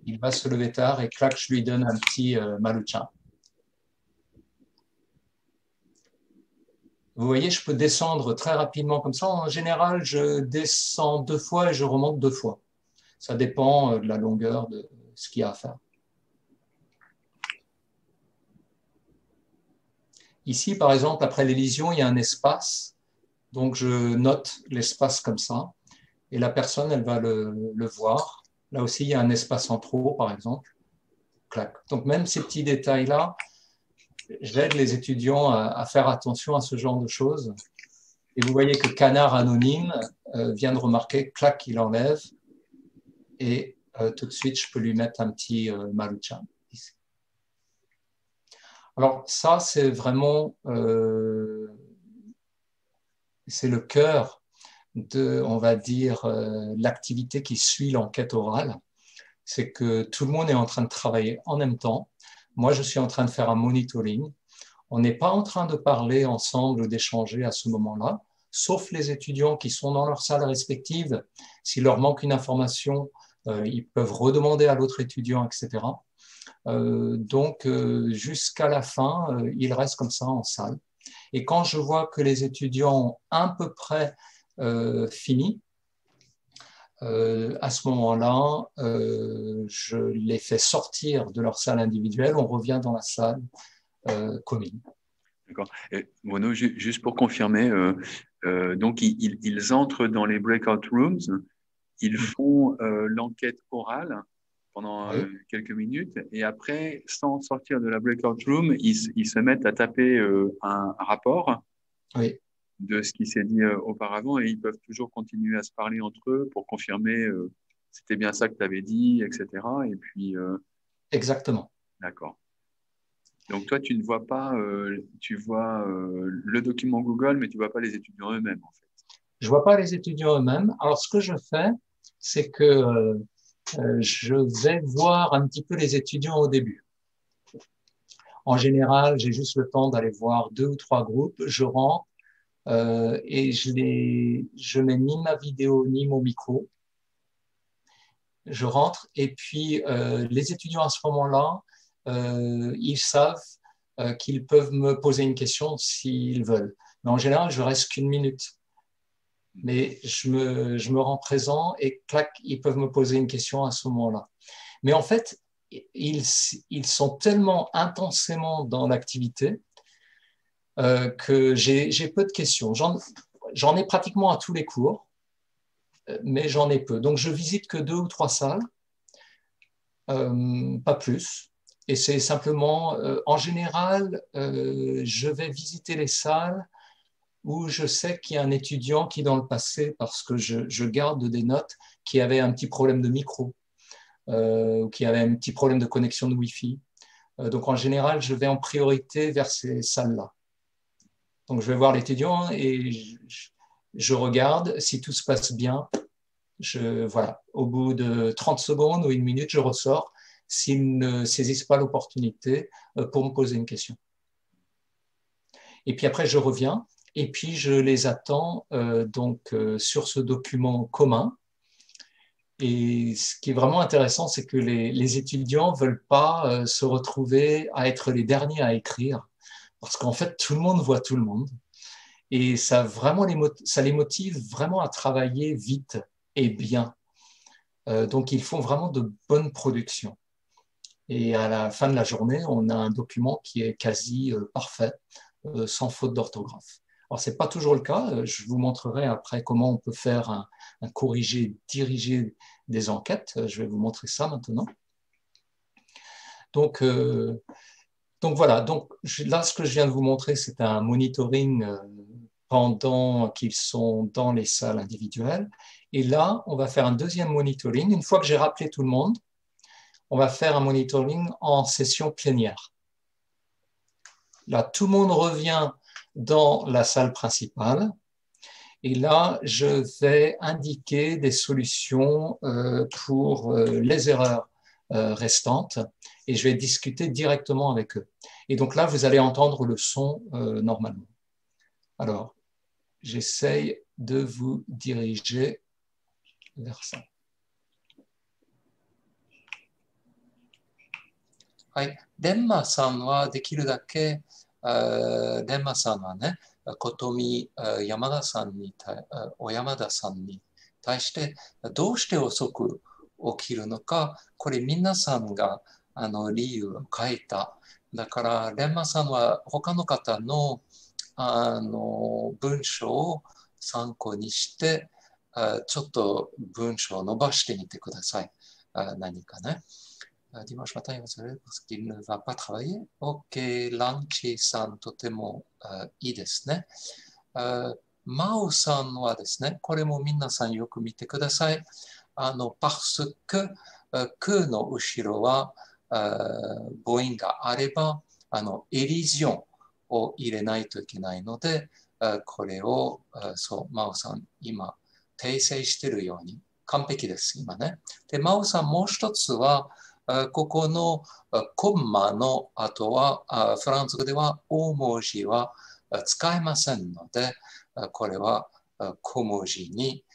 il va se lever tard et clac, je lui donne un petit Maruchan. Vous voyez, je peux descendre très rapidement comme ça. En général, je descends 2 fois et je remonte 2 fois. Ça dépend de la longueur de ce qu'il y a à faire. Ici, par exemple, après l'élision, il y a un espace. Donc, je note l'espace comme ça. Et la personne, elle va le voir. Là aussi, il y a un espace en trop, par exemple. Clac. Donc, même ces petits détails-là, j'aide les étudiants à faire attention à ce genre de choses. Et vous voyez que Canard Anonyme vient de remarquer, clac, il enlève. Et tout de suite, je peux lui mettre un petit Maruchan ici. Alors ça, c'est vraiment c'est le cœur de, on va dire, l'activité qui suit l'enquête orale. C'est que tout le monde est en train de travailler en même temps. Moi, je suis en train de faire un monitoring. On n'est pas en train de parler ensemble ou d'échanger à ce moment-là, sauf les étudiants qui sont dans leur salle respective. S'il leur manque une information, ils peuvent redemander à l'autre étudiant, etc. Donc, jusqu'à la fin, ils restent comme ça en salle. Et quand je vois que les étudiants ont à peu près fini, à ce moment-là, je les fais sortir de leur salle individuelle, on revient dans la salle commune. D'accord. Bruno, juste pour confirmer, donc ils entrent dans les breakout rooms, ils font l'enquête orale pendant quelques minutes et après, sans sortir de la breakout room, ils se mettent à taper un rapport de ce qui s'est dit auparavant et ils peuvent toujours continuer à se parler entre eux pour confirmer c'était bien ça que tu avais dit, etc. Et puis, Exactement. D'accord. Donc toi, tu ne vois pas, tu vois le document Google, mais tu ne vois pas les étudiants eux-mêmes, en fait. Je vois pas les étudiants eux-mêmes. Alors, ce que je fais, c'est que je vais voir un petit peu les étudiants au début. En général, j'ai juste le temps d'aller voir 2 ou 3 groupes. Je rentre et je mets ni ma vidéo ni mon micro. Je rentre et puis les étudiants à ce moment-là, ils savent qu'ils peuvent me poser une question s'ils veulent. Mais en général, je reste qu'une minute. Mais je me rends présent et clac, ils peuvent me poser une question à ce moment-là. Mais en fait, ils sont tellement intensément dans l'activité que j'ai peu de questions. J'en ai pratiquement à tous les cours, mais j'en ai peu. Donc, je visite que 2 ou 3 salles, pas plus. Et c'est simplement, en général, je vais visiter les salles où je sais qu'il y a un étudiant qui, dans le passé, parce que je garde des notes, qui avait un petit problème de micro, ou qui avait un petit problème de connexion de Wi-Fi. Donc, en général, je vais en priorité vers ces salles-là. Donc, je vais voir l'étudiant et je regarde. Si tout se passe bien, voilà, au bout de 30 secondes ou une minute, je ressors s'ils ne saisissent pas l'opportunité pour me poser une question. Et puis après, je reviens et puis je les attends sur ce document commun. Et ce qui est vraiment intéressant, c'est que les étudiants ne veulent pas se retrouver à être les derniers à écrire, parce qu'en fait, tout le monde voit tout le monde. Et ça les motive vraiment à travailler vite et bien. Donc, ils font vraiment de bonnes productions. Et à la fin de la journée, on a un document qui est quasi parfait, sans faute d'orthographe. Alors, ce n'est pas toujours le cas. Je vous montrerai après comment on peut faire un corrigé, dirigé des enquêtes. Je vais vous montrer ça maintenant. Donc voilà. Donc, là, ce que je viens de vous montrer, c'est un monitoring pendant qu'ils sont dans les salles individuelles. Et là, on va faire un deuxième monitoring. Une fois que j'ai rappelé tout le monde, on va faire un monitoring en session plénière. Là, tout le monde revient dans la salle principale. Et là, je vais indiquer des solutions pour les erreurs restantes et je vais discuter directement avec eux. Et donc là, vous allez entendre le son normalement. Alors, j'essaye de vous diriger vers ça. はい、デンマさんはできるだけ、デンマさんはね、ことみ山田さんに小山田さんに対してどうして遅く起きるのか、これ皆さんが理由を書いた。だからデンマさんは他の方の文章を参考にしてちょっと文章を伸ばしてみてください。何かね。Dimanche matin, il va se lever parce qu'il ne va pas travailler. Ok, Lanchi さんとてもいいですね。マオさんはですね、これも皆さんよく見てください。parce que くの後ろは母音があればエリジョンを入れないといけないので、これをそう、マオさん今訂正しているように完璧です、今ね。で、マオさんもう一つはここのコンマの後はフランス語では大文字は使えませんので、これは小文字に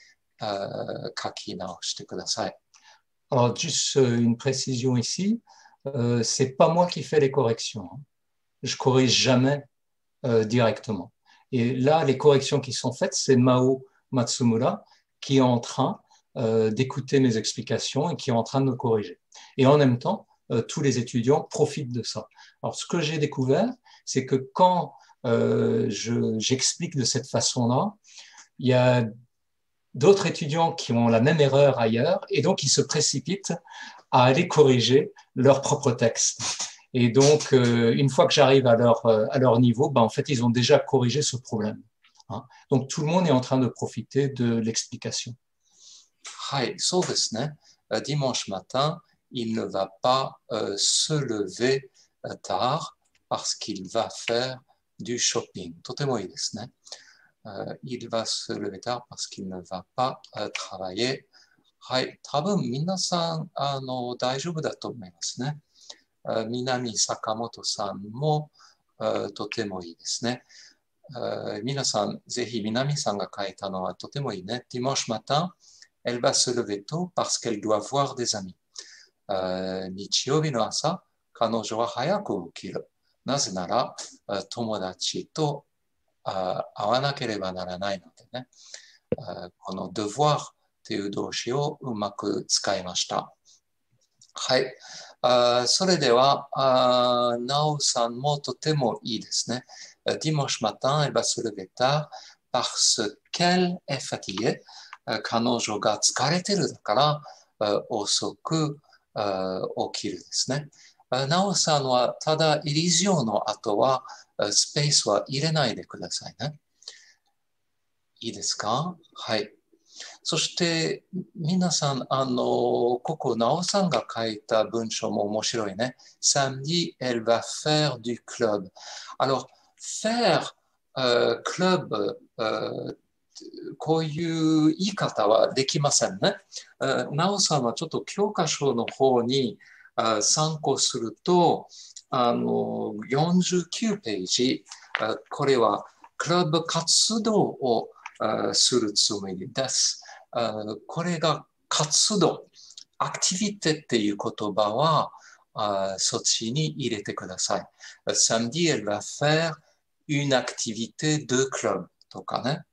書き直してください。Alors, juste une précision ici, c'est pas moi qui fais les corrections. Je corrige jamais directement. Et là, les corrections qui sont faites, c'est Mao Matsumura qui est en train d'écouter mes explications et qui est en train de me corriger. Et en même temps, tous les étudiants profitent de ça. Alors, ce que j'ai découvert, c'est que quand j'explique de cette façon-là, il y a d'autres étudiants qui ont la même erreur ailleurs et donc ils se précipitent à aller corriger leur propre texte. Et donc, une fois que j'arrive à leur niveau, ben, en fait, ils ont déjà corrigé ce problème. Hein. Donc, tout le monde est en train de profiter de l'explication. はい、そうですね。Dimanche matin, il ne va pas se lever tard parce qu'il va faire du shopping. とてもいいですね。il va se lever tard parce qu'il ne va pas travailler. はい、多分皆さん大丈夫だと思いますね。南坂本さんもとてもいいですね。皆さん、ぜひ南さんが書いたのはとてもいいね。Dimanche matin, elle va se lever tôt parce qu'elle doit voir des amis. 日曜日の朝、彼女は早く起きる。なぜなら、友達と会わなければならないのでね。この devoir という動詞をうまく使いました。はい。それでは、なおさんもとてもいいですね。Dimanche matin, elle va se lever tard parce qu'elle est fatiguée. 彼女が疲れてるだから、遅く起きるですね。なおさんはただエリジオの後はスペースは入れないでくださいね。いいですか？はい。そして、皆さん、ここ、なおさんが書いた文章も面白いね。Samedi, elle va faire du club. Alors, faire club, こういう言い方はできませんね。なおさんはちょっと教科書の方に参考すると、49ページ、これはクラブ活動をするつもりです。これが活動、アクティビティっていう言葉はそっちに入れてください。Samedi, elle va faire une activité de club とかね。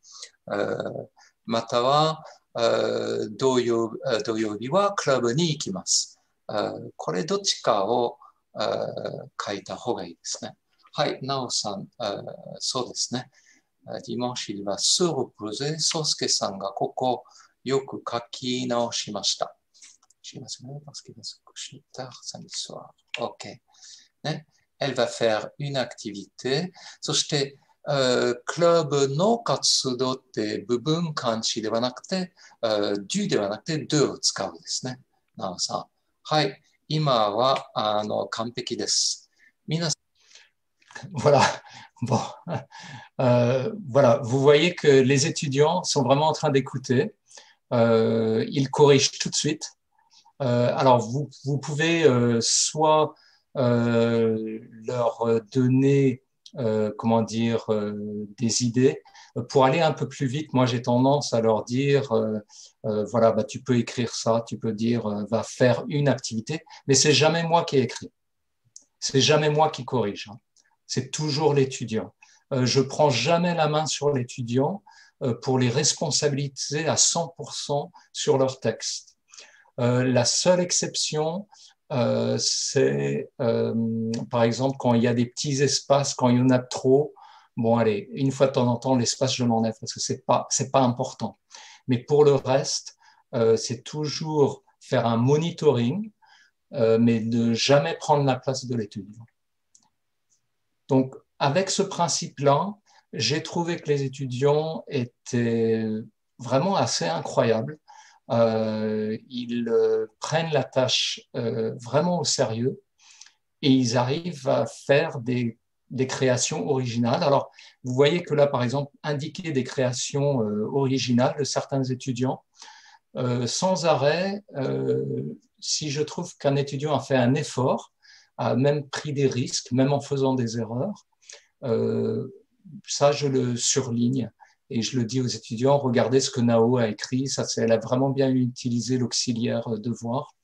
または土曜日はクラブに行きます。これどっちかを書いた方がいいですね。はい、なおさん、そうですね。Dimanche, il va se reposer. そうすけさんがここよく書き直しました。Je vais me parce qu'il va se coucher tard samedi soir. OK. ね、Elle va faire une activité. そして、クラブの活動って部分漢詞ではなくて、du ではなくて de を使うですね。なおさん。はい。今は完璧です。皆さん。Voilà. Bon. Voilà. Vous voyez que les étudiants sont vraiment en train d'écouter. Ils corrigent tout de suite. Alors, vous pouvez soit leur donner comment dire, des idées. Pour aller un peu plus vite, moi j'ai tendance à leur dire, voilà, bah, tu peux écrire ça, tu peux dire, va faire une activité, mais c'est jamais moi qui écris, c'est jamais moi qui corrige, hein. C'est toujours l'étudiant. Je prends jamais la main sur l'étudiant pour les responsabiliser à 100% sur leur texte. La seule exception, c'est par exemple quand il y a des petits espaces, quand il y en a trop, bon allez, une fois de temps en temps l'espace je l'enlève parce que c'est pas important. Mais pour le reste, c'est toujours faire un monitoring, mais ne jamais prendre la place de l'étudiant. Donc avec ce principe-là, j'ai trouvé que les étudiants étaient vraiment assez incroyables. Ils prennent la tâche vraiment au sérieux et ils arrivent à faire des créations originales. Alors, vous voyez que là, par exemple, indiquer des créations originales de certains étudiants, sans arrêt, si je trouve qu'un étudiant a fait un effort, a même pris des risques, même en faisant des erreurs, ça, je le surligne. Et je le dis aux étudiants, regardez ce que Nao a écrit, elle a vraiment bien utilisé l'auxiliaire devoir,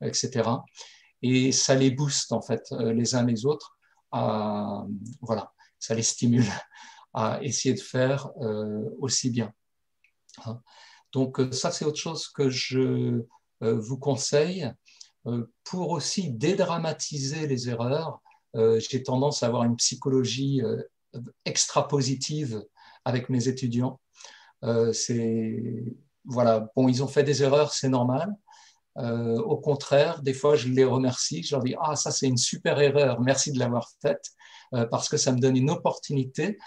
etc. Et ça les booste en fait, les uns les autres, voilà, ça les stimule à essayer de faire aussi bien. Donc ça c'est autre chose que je vous conseille. Pour aussi dédramatiser les erreurs, j'ai tendance à avoir une psychologie extra positive avec mes étudiants. Voilà, bon, ils ont fait des erreurs, c'est normal, Au contraire, des fois, je les remercie. Je leur dis, ah, ça, c'est une super erreur. Merci de l'avoir faite parce que ça me donne une opportunité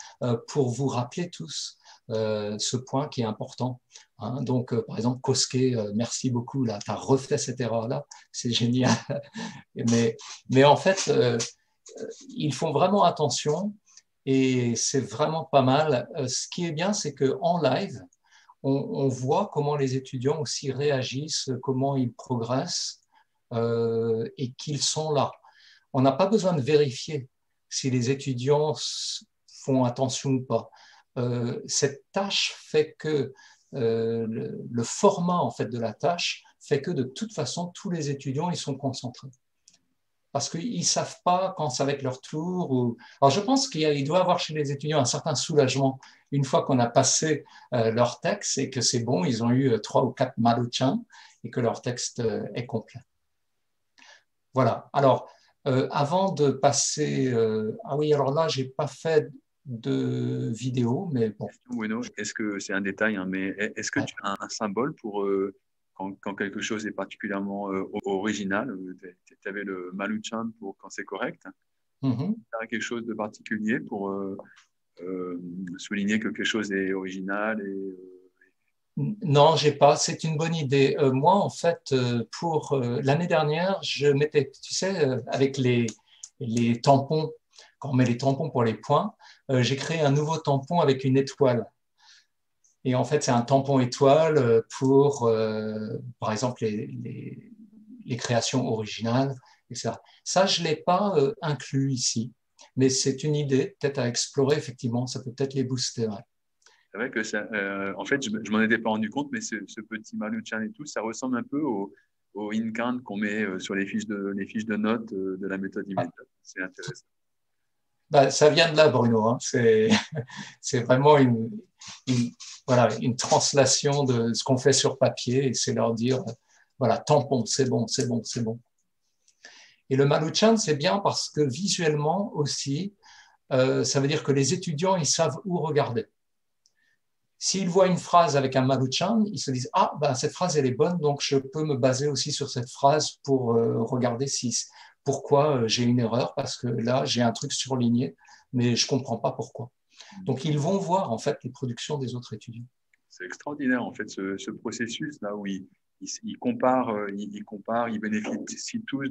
pour vous rappeler tous ce point qui est important. Hein. Donc, par exemple, Kosuke, merci beaucoup. Là, tu as refait cette erreur-là. C'est génial. Mais en fait, ils font vraiment attention et c'est vraiment pas mal. Ce qui est bien, c'est qu'en live, on voit comment les étudiants aussi réagissent, comment ils progressent et qu'ils sont là. On n'a pas besoin de vérifier si les étudiants font attention ou pas. Cette tâche fait que le format en fait de la tâche fait que de toute façon tous les étudiants ils sont concentrés parce qu'ils ne savent pas quand ça va être leur tour. Alors je pense qu'il doit y avoir chez les étudiants un certain soulagement une fois qu'on a passé leur texte et que c'est bon, ils ont eu 3 ou 4 Maruchan et que leur texte est complet. Voilà. Alors, avant de passer... ah oui, alors là, je n'ai pas fait de vidéo, mais bon. Bueno, est-ce que c'est un détail, hein, mais est-ce que tu as un symbole pour quand quelque chose est particulièrement original? Tu avais le Maluchan pour quand c'est correct. Tu as quelque chose de particulier pour souligner que quelque chose est original Non, j'ai pas. C'est une bonne idée. Moi, en fait, pour l'année dernière, je mettais, tu sais, avec les tampons, quand on met les tampons pour les points, j'ai créé un nouveau tampon avec une étoile. Et en fait, c'est un tampon étoile pour, par exemple, les créations originales, etc. Ça, je ne l'ai pas inclus ici, mais c'est une idée peut-être à explorer, effectivement. Ça peut peut-être les booster. Ouais. C'est vrai que ça, en fait, je ne m'en étais pas rendu compte, mais ce petit Maluchan et tout, ça ressemble un peu au in-kind qu'on met sur les fiches de notes de la méthode immédiate. C'est intéressant. Bah, ça vient de là, Bruno. Hein. C'est vraiment voilà, une translation de ce qu'on fait sur papier et c'est leur dire, voilà, tampon, c'est bon, c'est bon, c'est bon. Et le Maluchan, c'est bien parce que visuellement aussi, ça veut dire que les étudiants, ils savent où regarder. S'ils voient une phrase avec un Maluchan, ils se disent « Ah, ben, cette phrase, elle est bonne, donc je peux me baser aussi sur cette phrase pour regarder pourquoi j'ai une erreur, parce que là, j'ai un truc surligné, mais je ne comprends pas pourquoi. » Donc, ils vont voir, en fait, les productions des autres étudiants. C'est extraordinaire, en fait, ce processus-là où ils comparent, ils bénéficient tous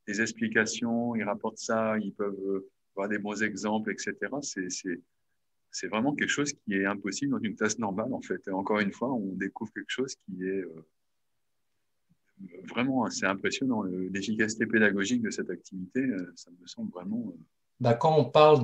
des explications, ils rapportent ça, ils peuvent avoir des bons exemples, etc. C'est vraiment quelque chose qui est impossible dans une classe normale, en fait. Et encore une fois, on découvre quelque chose qui est vraiment assez impressionnant. L'efficacité pédagogique de cette activité, ça me semble vraiment... Ben, quand on parle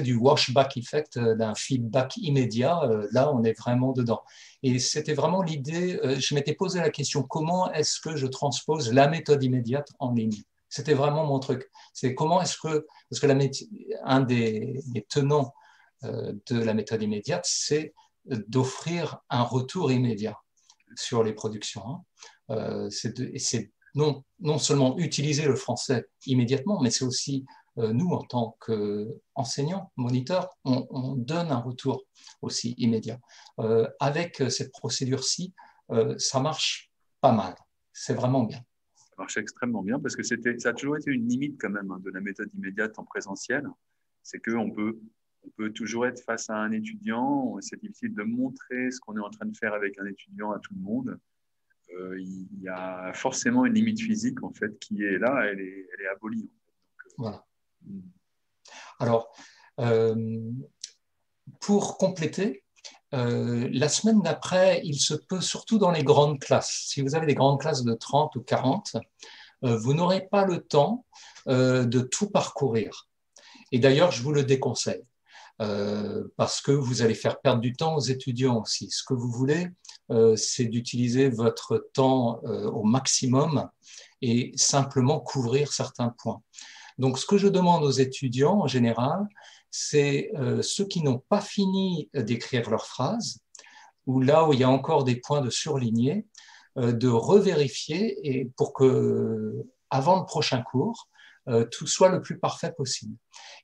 du washback effect, d'un feedback immédiat, là, on est vraiment dedans. Et c'était vraiment l'idée, je m'étais posé la question, comment est-ce que je transpose la méthode immédiate en ligne? C'était vraiment mon truc. C'est comment est-ce que, parce que un des tenants de la méthode immédiate, c'est d'offrir un retour immédiat sur les productions. Hein. C'est non seulement utiliser le français immédiatement, mais c'est aussi nous, en tant qu'enseignants, moniteurs, on donne un retour aussi immédiat. Avec cette procédure-ci, ça marche pas mal. C'est vraiment bien. Ça marche extrêmement bien parce que ça a toujours été une limite quand même de la méthode immédiate en présentiel. C'est qu'on peut toujours être face à un étudiant. C'est difficile de montrer ce qu'on est en train de faire avec un étudiant à tout le monde. Il y a forcément une limite physique en fait qui est là, elle est abolie. Donc, voilà. Alors, pour compléter, la semaine d'après, il se peut, surtout dans les grandes classes, si vous avez des grandes classes de 30 ou 40, vous n'aurez pas le temps de tout parcourir. Et d'ailleurs, je vous le déconseille, parce que vous allez faire perdre du temps aux étudiants aussi. Ce que vous voulez, c'est d'utiliser votre temps au maximum et simplement couvrir certains points. Donc, ce que je demande aux étudiants en général, c'est ceux qui n'ont pas fini d'écrire leur phrase, ou là où il y a encore des points de surligner, de revérifier et pour que, avant le prochain cours, tout soit le plus parfait possible.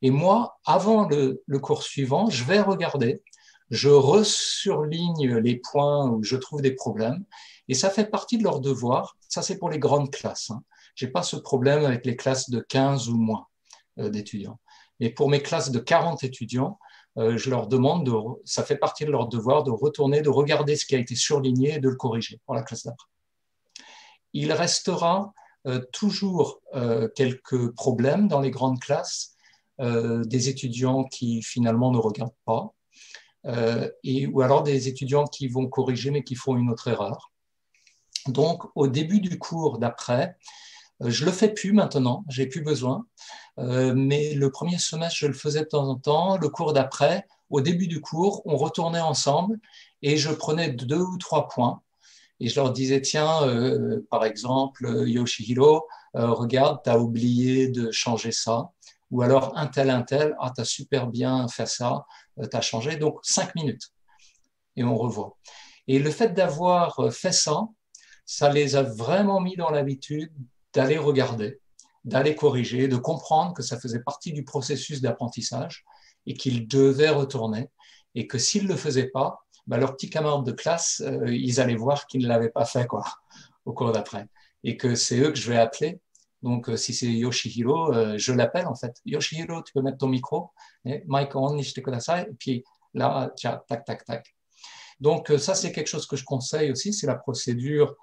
Et moi, avant le cours suivant, je vais regarder, je resurligne les points où je trouve des problèmes Et ça fait partie de leur devoir. Ça, c'est pour les grandes classes. Hein. Je n'ai pas ce problème avec les classes de 15 ou moins d'étudiants. Mais pour mes classes de 40 étudiants, je leur demande, ça fait partie de leur devoir de retourner, de regarder ce qui a été surligné et de le corriger pour la classe d'après. Il restera toujours quelques problèmes dans les grandes classes, des étudiants qui finalement ne regardent pas, ou alors des étudiants qui vont corriger mais qui font une autre erreur. Donc, au début du cours d'après, je ne le fais plus maintenant, je n'ai plus besoin, mais le premier semestre, je le faisais de temps en temps. Le cours d'après, au début du cours, on retournait ensemble et je prenais 2 ou 3 points et je leur disais, tiens, par exemple, Yoshihiro, regarde, tu as oublié de changer ça. Ou alors, un tel, ah, tu as super bien fait ça, tu as changé. Donc, 5 minutes et on revoit. Et le fait d'avoir fait ça, ça les a vraiment mis dans l'habitude d'aller regarder, d'aller corriger, de comprendre que ça faisait partie du processus d'apprentissage et qu'ils devaient retourner et que s'ils ne le faisaient pas, bah, leurs petits camarades de classe, ils allaient voir qu'ils ne l'avaient pas fait quoi, au cours d'après. Et que c'est eux que je vais appeler. Donc, si c'est Yoshihiro, je l'appelle en fait. Yoshihiro, tu peux mettre ton micro. Mic on, nishite kudasai. Et puis là, tiens, tac, tac, tac. Donc, ça, c'est quelque chose que je conseille aussi. C'est la procédure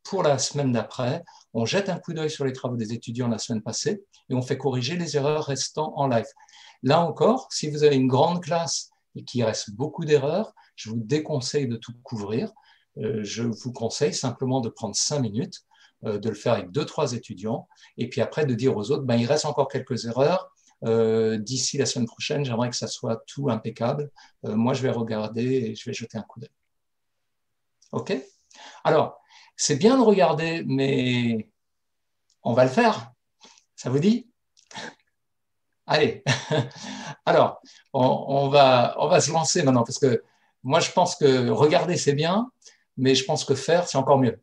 pour la semaine d'après. On jette un coup d'œil sur les travaux des étudiants la semaine passée et on fait corriger les erreurs restant en live. Là encore, si vous avez une grande classe et qu'il reste beaucoup d'erreurs, je vous déconseille de tout couvrir. Je vous conseille simplement de prendre 5 minutes, de le faire avec 2-3 étudiants et puis après de dire aux autres, ben, il reste encore quelques erreurs. D'ici la semaine prochaine, j'aimerais que ça soit tout impeccable. Moi, je vais regarder et je vais jeter un coup d'œil. OK? Alors, c'est bien de regarder, mais on va le faire. Ça vous dit? Allez. Alors, on va se lancer maintenant parce que moi, je pense que regarder, c'est bien, mais je pense que faire, c'est encore mieux.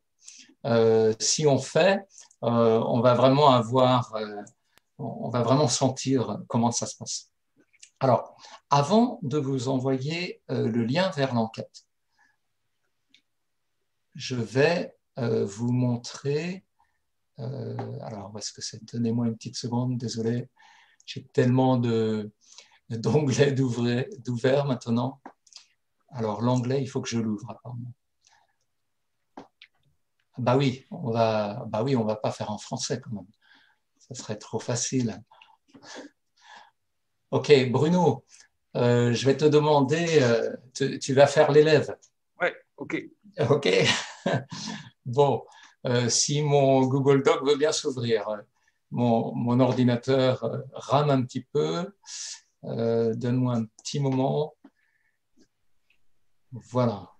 Si on fait, on va vraiment on va vraiment sentir comment ça se passe. Alors, avant de vous envoyer le lien vers l'enquête, je vais vous montrer. Alors, où est-ce que c'est? Donnez-moi une petite seconde, désolé. J'ai tellement d'onglets d'ouvert maintenant. Alors, l'onglet, il faut que je l'ouvre, apparemment. Bah oui, on va pas faire en français quand même. Ça serait trop facile. Ok, Bruno, je vais te demander, tu vas faire l'élève. Ouais, ok. Ok. Bon, si mon Google Doc veut bien s'ouvrir, mon ordinateur rame un petit peu. Donne-moi un petit moment. Voilà.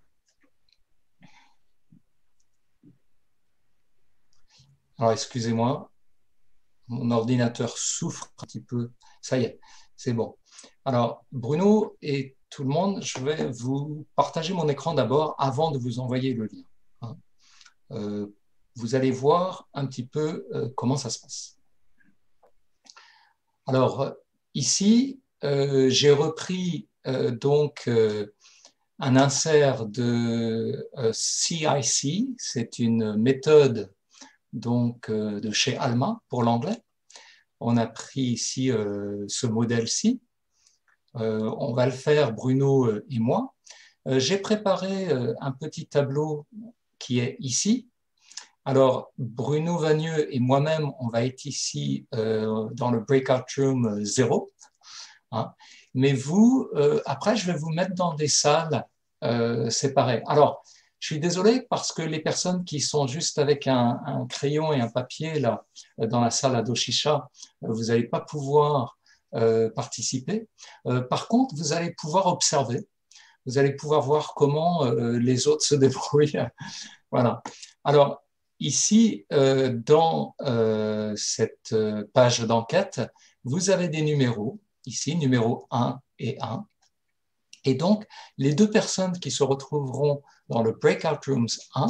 Alors, excusez-moi, mon ordinateur souffre un petit peu. Ça y est, c'est bon. Alors, Bruno et tout le monde, je vais vous partager mon écran d'abord avant de vous envoyer le lien. Vous allez voir un petit peu comment ça se passe. Alors, ici, j'ai repris donc un insert de CIC, c'est une méthode donc, de chez Alma pour l'anglais. On a pris ici ce modèle-ci. On va le faire, Bruno et moi. J'ai préparé un petit tableau qui est ici. Alors, Bruno Vagneux et moi-même, on va être ici dans le Breakout Room 0. Hein. Mais vous, après, je vais vous mettre dans des salles séparées. Alors, je suis désolé parce que les personnes qui sont juste avec un crayon et un papier là, dans la salle à Doshisha, vous n'allez pas pouvoir participer. Par contre, vous allez pouvoir observer. Vous allez pouvoir voir comment les autres se débrouillent. Voilà. Alors, ici, dans cette page d'enquête, vous avez des numéros. Ici, numéro 1 et 1. Et donc, les deux personnes qui se retrouveront dans le Breakout Rooms 1,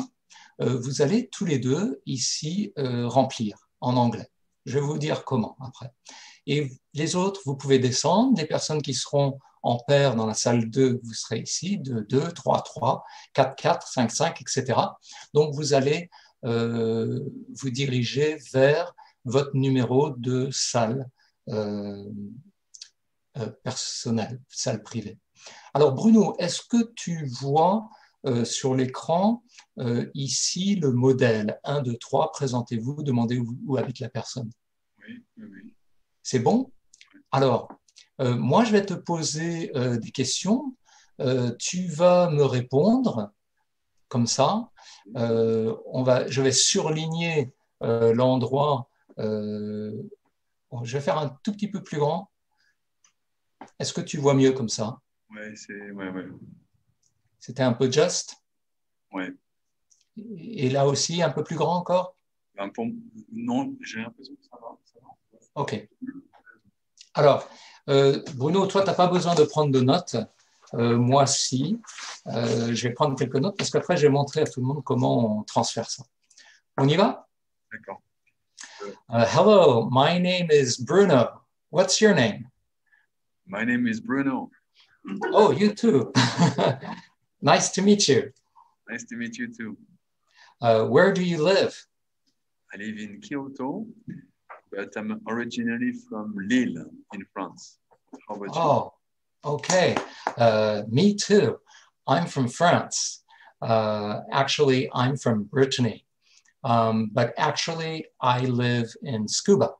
vous allez tous les deux ici remplir en anglais. Je vais vous dire comment après. Et les autres, vous pouvez descendre. Les personnes qui seront en paire dans la salle 2, vous serez ici, 2, 2, 3, 3, 4, 4, 5, 5, etc. Donc, vous allez vous diriger vers votre numéro de salle personnelle, salle privée. Alors, Bruno, est-ce que tu vois sur l'écran ici le modèle 1, 2, 3, présentez-vous, demandez où habite la personne. Oui, oui, oui. C'est bon? Alors, moi, je vais te poser des questions. Tu vas me répondre comme ça. Je vais surligner l'endroit. Je vais faire un tout petit peu plus grand. Est-ce que tu vois mieux comme ça? Ouais. C'était un peu juste? Ouais. Et là aussi, un peu plus grand encore? Non, j'ai l'impression que ça va. OK. Alors, Bruno, toi, tu n'as pas besoin de prendre de notes. Moi, si. Je vais prendre quelques notes parce qu'après, je vais montrer à tout le monde comment on transfère ça. On y va? D'accord. Hello, my name is Bruno. What's your name? My name is Bruno. Oh, you too. Nice to meet you. Nice to meet you too. Where do you live? I live in Kyoto, but I'm originally from Lille in France. How about you? Oh, okay. Me too. I'm from France. Actually, I'm from Brittany. But actually, I live in Tsukuba.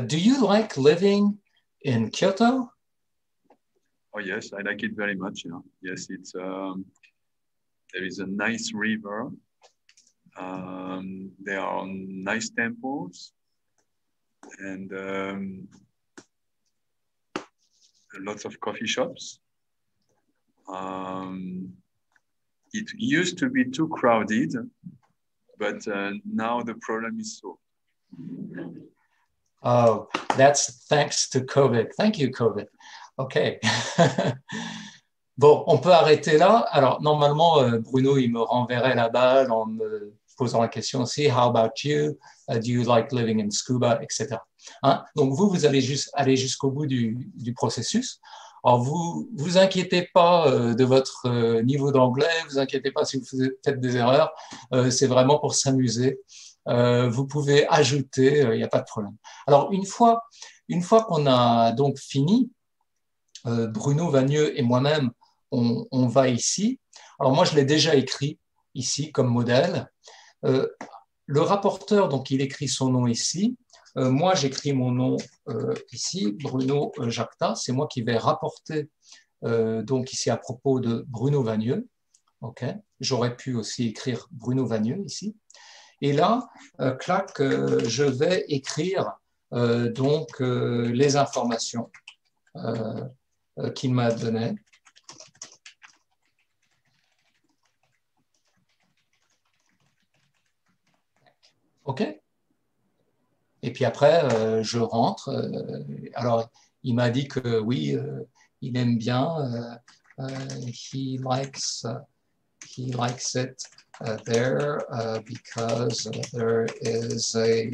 Do you like living in Kyoto? Oh yes, I like it very much. Yeah. Yes, it's there is a nice river. There are nice temples and lots of coffee shops. It used to be too crowded, but now the problem is solved. Oh, that's thanks to COVID. Thank you, COVID. OK. Bon, on peut arrêter là. Alors, normalement, Bruno, il me renverrait la balle en me posant la question aussi, how about you? Do you like living in Tsukuba, etc. Hein? Donc, vous allez juste aller jusqu'au bout du processus. Alors, vous inquiétez pas de votre niveau d'anglais, vous inquiétez pas si vous faites des erreurs. C'est vraiment pour s'amuser. Vous pouvez ajouter, il n'y a pas de problème. Alors, une fois qu'on a donc fini, Bruno Vagneux et moi-même, on va ici. Alors moi, je l'ai déjà écrit ici comme modèle. Le rapporteur, donc, il écrit son nom ici. Moi, j'écris mon nom ici, Bruno Jacta. C'est moi qui vais rapporter donc ici à propos de Bruno Vagneux. Okay. J'aurais pu aussi écrire Bruno Vagneux ici. Et là, clac, je vais écrire donc les informations qu'il m'a données. OK? Et puis après, je rentre. Alors, il m'a dit que oui, il aime bien. He likes it there because there is a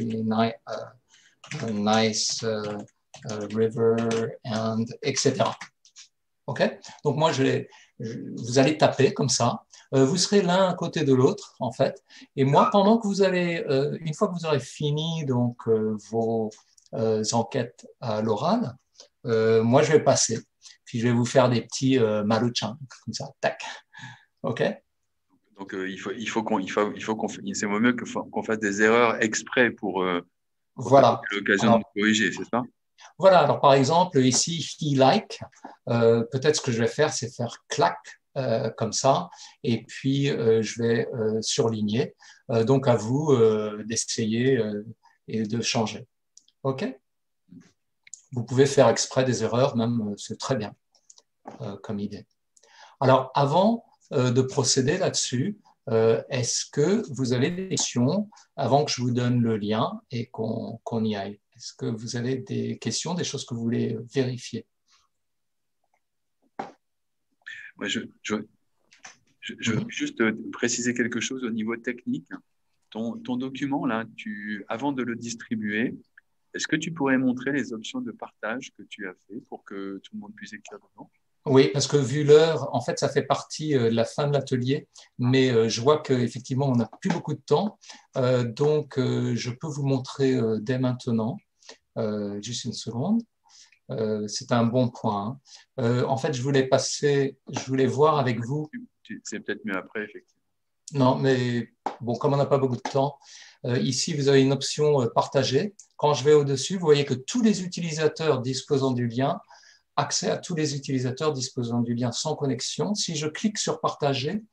nice river and etc. OK? Donc moi, vous allez taper comme ça. Vous serez l'un à côté de l'autre, en fait. Et moi, pendant que une fois que vous aurez fini donc vos enquêtes à l'oral, moi, je vais passer. Puis je vais vous faire des petits maruchan, comme ça, tac. OK? Donc c'est mieux qu'on fasse des erreurs exprès pour voilà. l'occasion de corriger, c'est ça? Voilà, alors par exemple, ici, he like, peut-être ce que je vais faire, c'est faire clac, comme ça, et puis je vais surligner. Donc à vous d'essayer et de changer. OK? Vous pouvez faire exprès des erreurs, même, c'est très bien comme idée. Alors, avant de procéder là-dessus, est-ce que vous avez des questions avant que je vous donne le lien et qu'on y aille? Est-ce que vous avez des questions, des choses que vous voulez vérifier? Ouais, je veux juste préciser quelque chose au niveau technique. Ton document, là, avant de le distribuer, Est-ce que tu pourrais montrer les options de partage que tu as fait pour que tout le monde puisse écrire dedans? Oui, parce que vu l'heure, en fait, ça fait partie de la fin de l'atelier, mais je vois qu'effectivement, on n'a plus beaucoup de temps, donc je peux vous montrer dès maintenant, juste une seconde. C'est un bon point. En fait, je voulais voir avec vous. C'est peut-être mieux après, effectivement. Non, mais bon, comme on n'a pas beaucoup de temps, ici, vous avez une option partagée. Quand je vais au-dessus, vous voyez que tous les utilisateurs disposant du lien, accès à tous les utilisateurs disposant du lien sans connexion. Si je clique sur partager,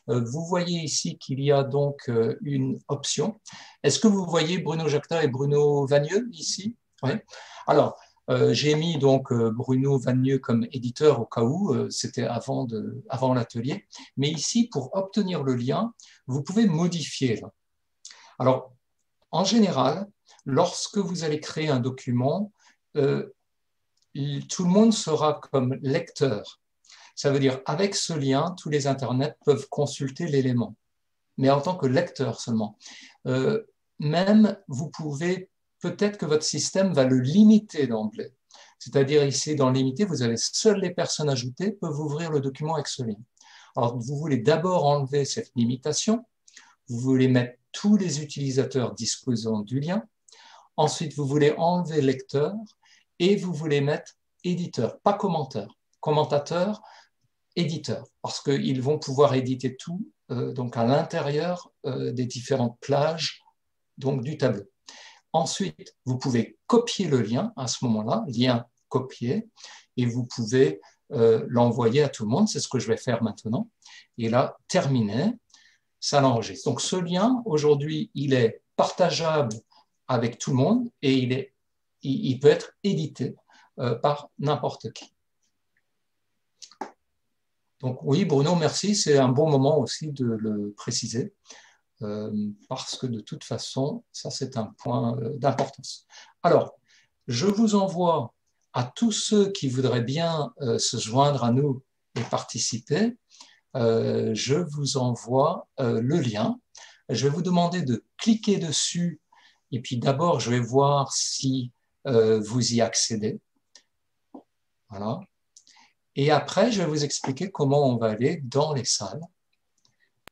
vous voyez ici qu'il y a donc une option. Est-ce que vous voyez Bruno Jacta et Bruno Vagneux ici? Oui. Alors, j'ai mis donc Bruno Vagneux comme éditeur au cas où, c'était avant l'atelier. Mais ici, pour obtenir le lien, vous pouvez modifier. Là. Alors, en général, lorsque vous allez créer un document, tout le monde sera comme lecteur. Ça veut dire, avec ce lien, tous les internets peuvent consulter l'élément, mais en tant que lecteur seulement. Même, vous pouvez, peut-être que votre système va le limiter d'emblée. C'est-à-dire ici, dans limiter, vous avez seules les personnes ajoutées peuvent ouvrir le document avec ce lien. Alors, vous voulez d'abord enlever cette limitation. Vous voulez mettre tous les utilisateurs disposant du lien. Ensuite, vous voulez enlever lecteur et vous voulez mettre éditeur, pas commentateur. Commentateur, éditeur, parce qu'ils vont pouvoir éditer tout donc à l'intérieur des différentes plages donc du tableau. Ensuite, vous pouvez copier le lien à ce moment-là, lien copié, et vous pouvez l'envoyer à tout le monde. C'est ce que je vais faire maintenant. Et là, terminé, ça l'enregistre. Donc ce lien, aujourd'hui, il est partageable avec tout le monde et il peut être édité par n'importe qui. Donc oui, Bruno, merci. C'est un bon moment aussi de le préciser. Parce que de toute façon, ça c'est un point d'importance. Alors, je vous envoie à tous ceux qui voudraient bien se joindre à nous et participer, je vous envoie le lien. Je vais vous demander de cliquer dessus et puis d'abord, je vais voir si vous y accédez. Voilà. Et après, je vais vous expliquer comment on va aller dans les salles.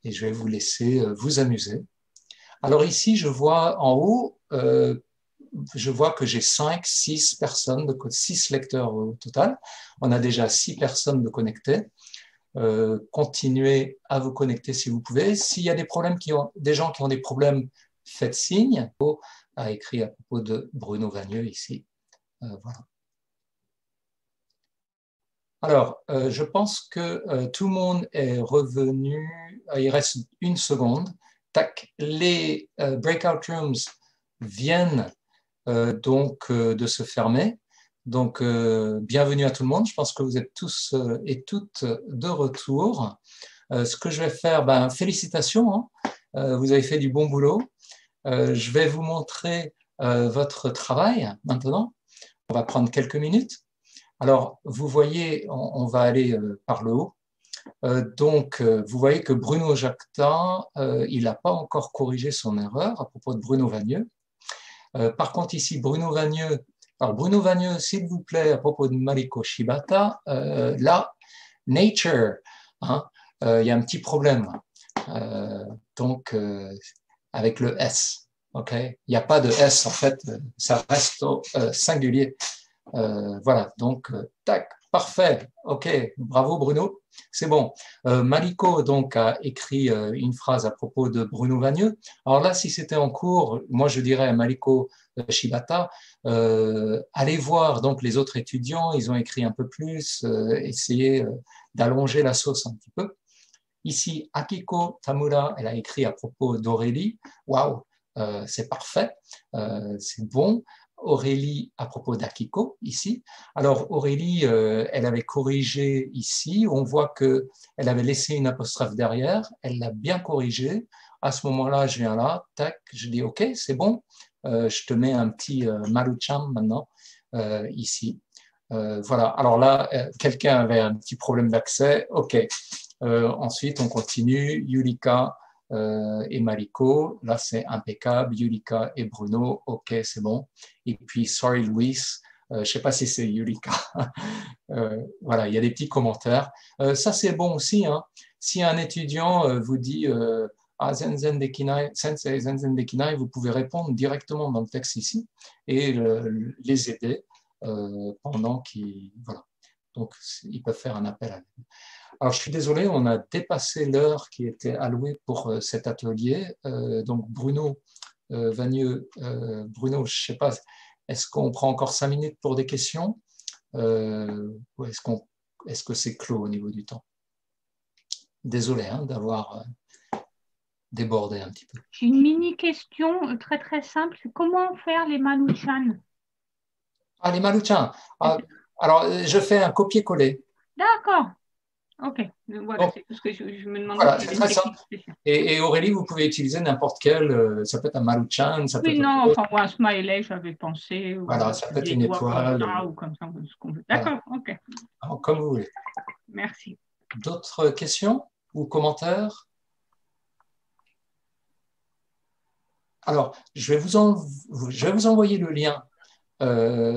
Et je vais vous laisser vous amuser. Alors ici, je vois en haut, je vois que j'ai 5, 6 personnes, 6 lecteurs au total. On a déjà 6 personnes de connectées. Continuez à vous connecter si vous pouvez. S'il y a des problèmes des gens qui ont des problèmes, faites signe. A écrit à propos de Bruno Vagneux ici. Voilà. Alors, je pense que tout le monde est revenu. Il reste une seconde. Tac, les breakout rooms viennent donc de se fermer. Donc, bienvenue à tout le monde. Je pense que vous êtes tous et toutes de retour. Ce que je vais faire, félicitations, hein. Vous avez fait du bon boulot. Je vais vous montrer votre travail maintenant. On va prendre quelques minutes. Alors, vous voyez, on va aller par le haut. Donc, vous voyez que Bruno Jacta, il n'a pas encore corrigé son erreur à propos de Bruno Vagneux. Par contre, ici, Bruno Vagneux, alors Bruno Vagneux, s'il vous plaît, à propos de Mariko Shibata, là, nature, hein, il y a un petit problème. Donc, avec le S, ok? Il n'y a pas de S, en fait, ça reste au singulier. Voilà, donc, tac, parfait, ok, bravo Bruno, c'est bon. Mariko donc a écrit une phrase à propos de Bruno Vagneux. Alors là, si c'était en cours, moi je dirais à Mariko Shibata, allez voir donc les autres étudiants, ils ont écrit un peu plus, essayez d'allonger la sauce un petit peu. Ici, Akiko Tamura, elle a écrit à propos d'Aurélie, waouh, c'est parfait, c'est bon. Aurélie à propos d'Akiko, ici. Alors, Aurélie, elle avait corrigé ici. On voit qu'elle avait laissé une apostrophe derrière. Elle l'a bien corrigé. À ce moment-là, je viens là, tac, je dis OK, c'est bon. Je te mets un petit Maruchan maintenant, ici. Voilà. Alors là, quelqu'un avait un petit problème d'accès. OK. Ensuite, on continue. Yulika, et Mariko, là c'est impeccable. Yulika et Bruno, ok, c'est bon. Et puis, sorry Louis, je ne sais pas si c'est Yulika. Voilà, il y a des petits commentaires. Ça, c'est bon aussi. Hein. Si un étudiant vous dit Zenzen Dekinai, Sensei Zenzen Dekinai, vous pouvez répondre directement dans le texte ici et les aider pendant qu'ils. Voilà. Donc, ils peuvent faire un appel à l'aide. Alors, je suis désolé, on a dépassé l'heure qui était allouée pour cet atelier. Donc, Bruno Vagneux, Bruno, je ne sais pas, est-ce qu'on prend encore 5 minutes pour des questions ou est-ce que c'est clos au niveau du temps? Désolé hein, d'avoir débordé un petit peu. J'ai une mini question très très simple. Comment faire les Maluchan? Ah, les Maluchan. Alors, je fais un copier-coller. D'accord. Ok. Voilà, donc, c'est parce que je me demandais voilà, si c'est très simple. Et Aurélie, vous pouvez utiliser n'importe quel, ça peut être un Maluchan, ça peut oui, être non, enfin, ou un smiley, j'avais pensé. Voilà, ou ça peut être des une doigts étoile. Comme ça, ou comme ça, ce qu'on veut. D'accord, Voilà. ok. Alors, comme vous voulez. Merci. D'autres questions ou commentaires? Alors, je vais vous envoyer le lien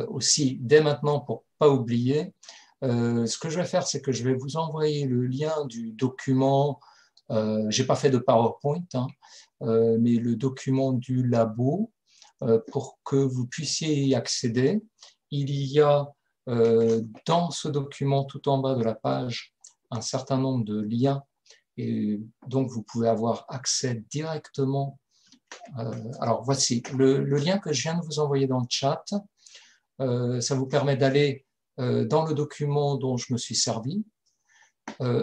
aussi dès maintenant pour ne pas oublier. Ce que je vais faire, c'est que je vais vous envoyer le lien du document. Je n'ai pas fait de PowerPoint, hein, mais le document du labo pour que vous puissiez y accéder. Il y a dans ce document, tout en bas de la page, un certain nombre de liens et donc vous pouvez avoir accès directement. Alors voici le lien que je viens de vous envoyer dans le chat. Ça vous permet d'aller dans le document dont je me suis servi.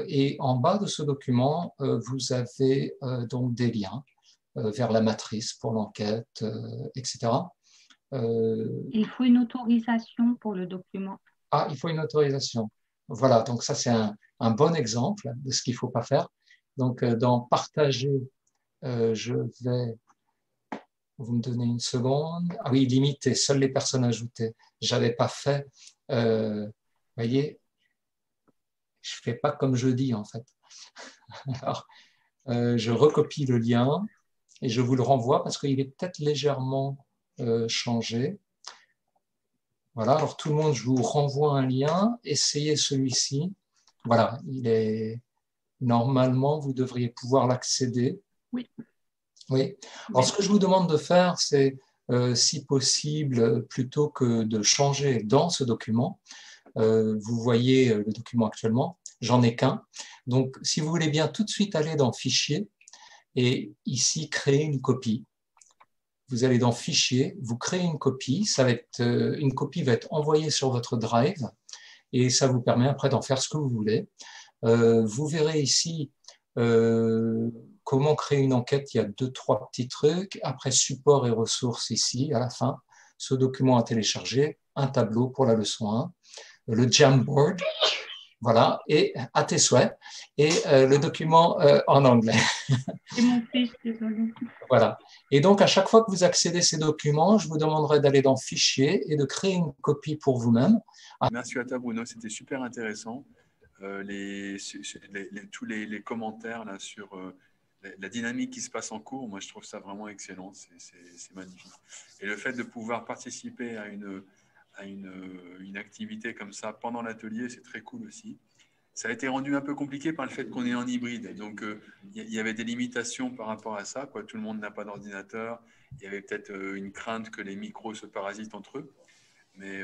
Et en bas de ce document, vous avez donc des liens vers la matrice pour l'enquête, etc. Il faut une autorisation pour le document. Ah, il faut une autorisation. Voilà, donc ça c'est un bon exemple de ce qu'il ne faut pas faire. Donc dans partager, je vais... Vous me donnez une seconde. Ah oui, limiter, seules les personnes ajoutées. Je n'avais pas fait. Vous voyez, je ne fais pas comme je dis en fait. Alors, je recopie le lien et je vous le renvoie parce qu'il est peut-être légèrement changé. Voilà, alors tout le monde, je vous renvoie un lien. Essayez celui-ci. Voilà, il est... Normalement, vous devriez pouvoir l'accéder. Oui. Oui. Alors, ce que je vous demande de faire, c'est, si possible, plutôt que de changer dans ce document, vous voyez le document actuellement, j'en ai qu'un. Donc, si vous voulez bien tout de suite aller dans Fichier et ici, créer une copie. Vous allez dans Fichier, vous créez une copie. Ça va être, une copie va être envoyée sur votre Drive et ça vous permet après d'en faire ce que vous voulez. Vous verrez ici comment créer une enquête. Il y a 2-3 petits trucs. Après, support et ressources ici, à la fin. Ce document à télécharger, un tableau pour la leçon 1, le Jamboard, voilà, et à tes souhaits, et le document en anglais. C'est mon fils, désolé. Voilà. Et donc, à chaque fois que vous accédez à ces documents, je vous demanderai d'aller dans Fichier et de créer une copie pour vous-même. Merci à toi, Bruno. C'était super intéressant. Tous les commentaires là, sur la dynamique qui se passe en cours, moi je trouve ça vraiment excellent, c'est magnifique. Et le fait de pouvoir participer à une activité comme ça pendant l'atelier, c'est très cool aussi. Ça a été rendu un peu compliqué par le fait qu'on est en hybride. Donc, il y avait des limitations par rapport à ça, quoi. Tout le monde n'a pas d'ordinateur. Il y avait peut-être une crainte que les micros se parasitent entre eux. Mais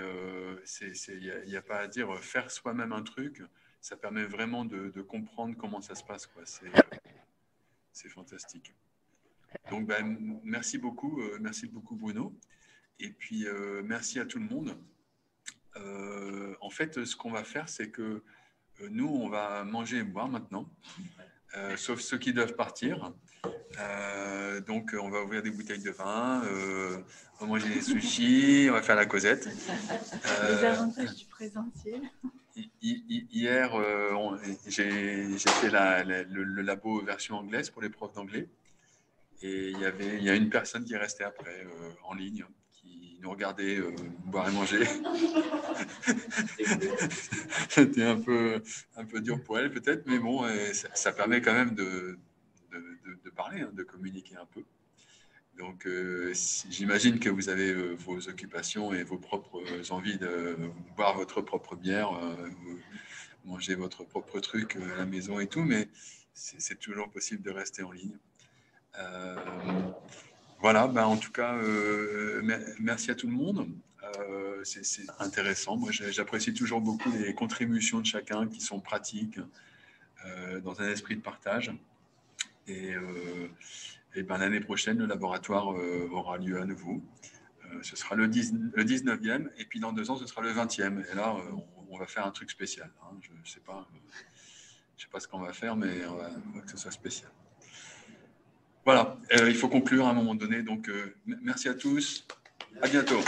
il n'y a pas à dire faire soi-même un truc. Ça permet vraiment de comprendre comment ça se passe, quoi. C'est fantastique. Donc, ben, merci beaucoup Bruno. Et puis, merci à tout le monde. En fait, ce qu'on va faire, c'est que nous, on va manger et boire maintenant, sauf ceux qui doivent partir. Donc, on va ouvrir des bouteilles de vin, on va manger des sushis, on va faire la causette. Les avantages du présentiel. Hier, j'ai fait le labo version anglaise pour les profs d'anglais. Et il y a une personne qui est restée après en ligne, qui nous regardait boire et manger. C'était un peu dur pour elle peut-être, mais bon, ça permet quand même de parler, hein, de communiquer un peu. Donc, j'imagine que vous avez vos occupations et vos propres envies de boire votre propre bière, manger votre propre truc à la maison et tout, mais c'est toujours possible de rester en ligne. Voilà, ben, en tout cas, merci à tout le monde. C'est intéressant. Moi, j'apprécie toujours beaucoup les contributions de chacun qui sont pratiques, dans un esprit de partage. Et ben, l'année prochaine, le laboratoire aura lieu à nouveau. Ce sera le 19e, et puis dans 2 ans, ce sera le 20e. Et là, on va faire un truc spécial. Hein. Je ne sais pas ce qu'on va faire, mais on va que ce soit spécial. Voilà, il faut conclure à un moment donné. Donc, merci à tous. À bientôt.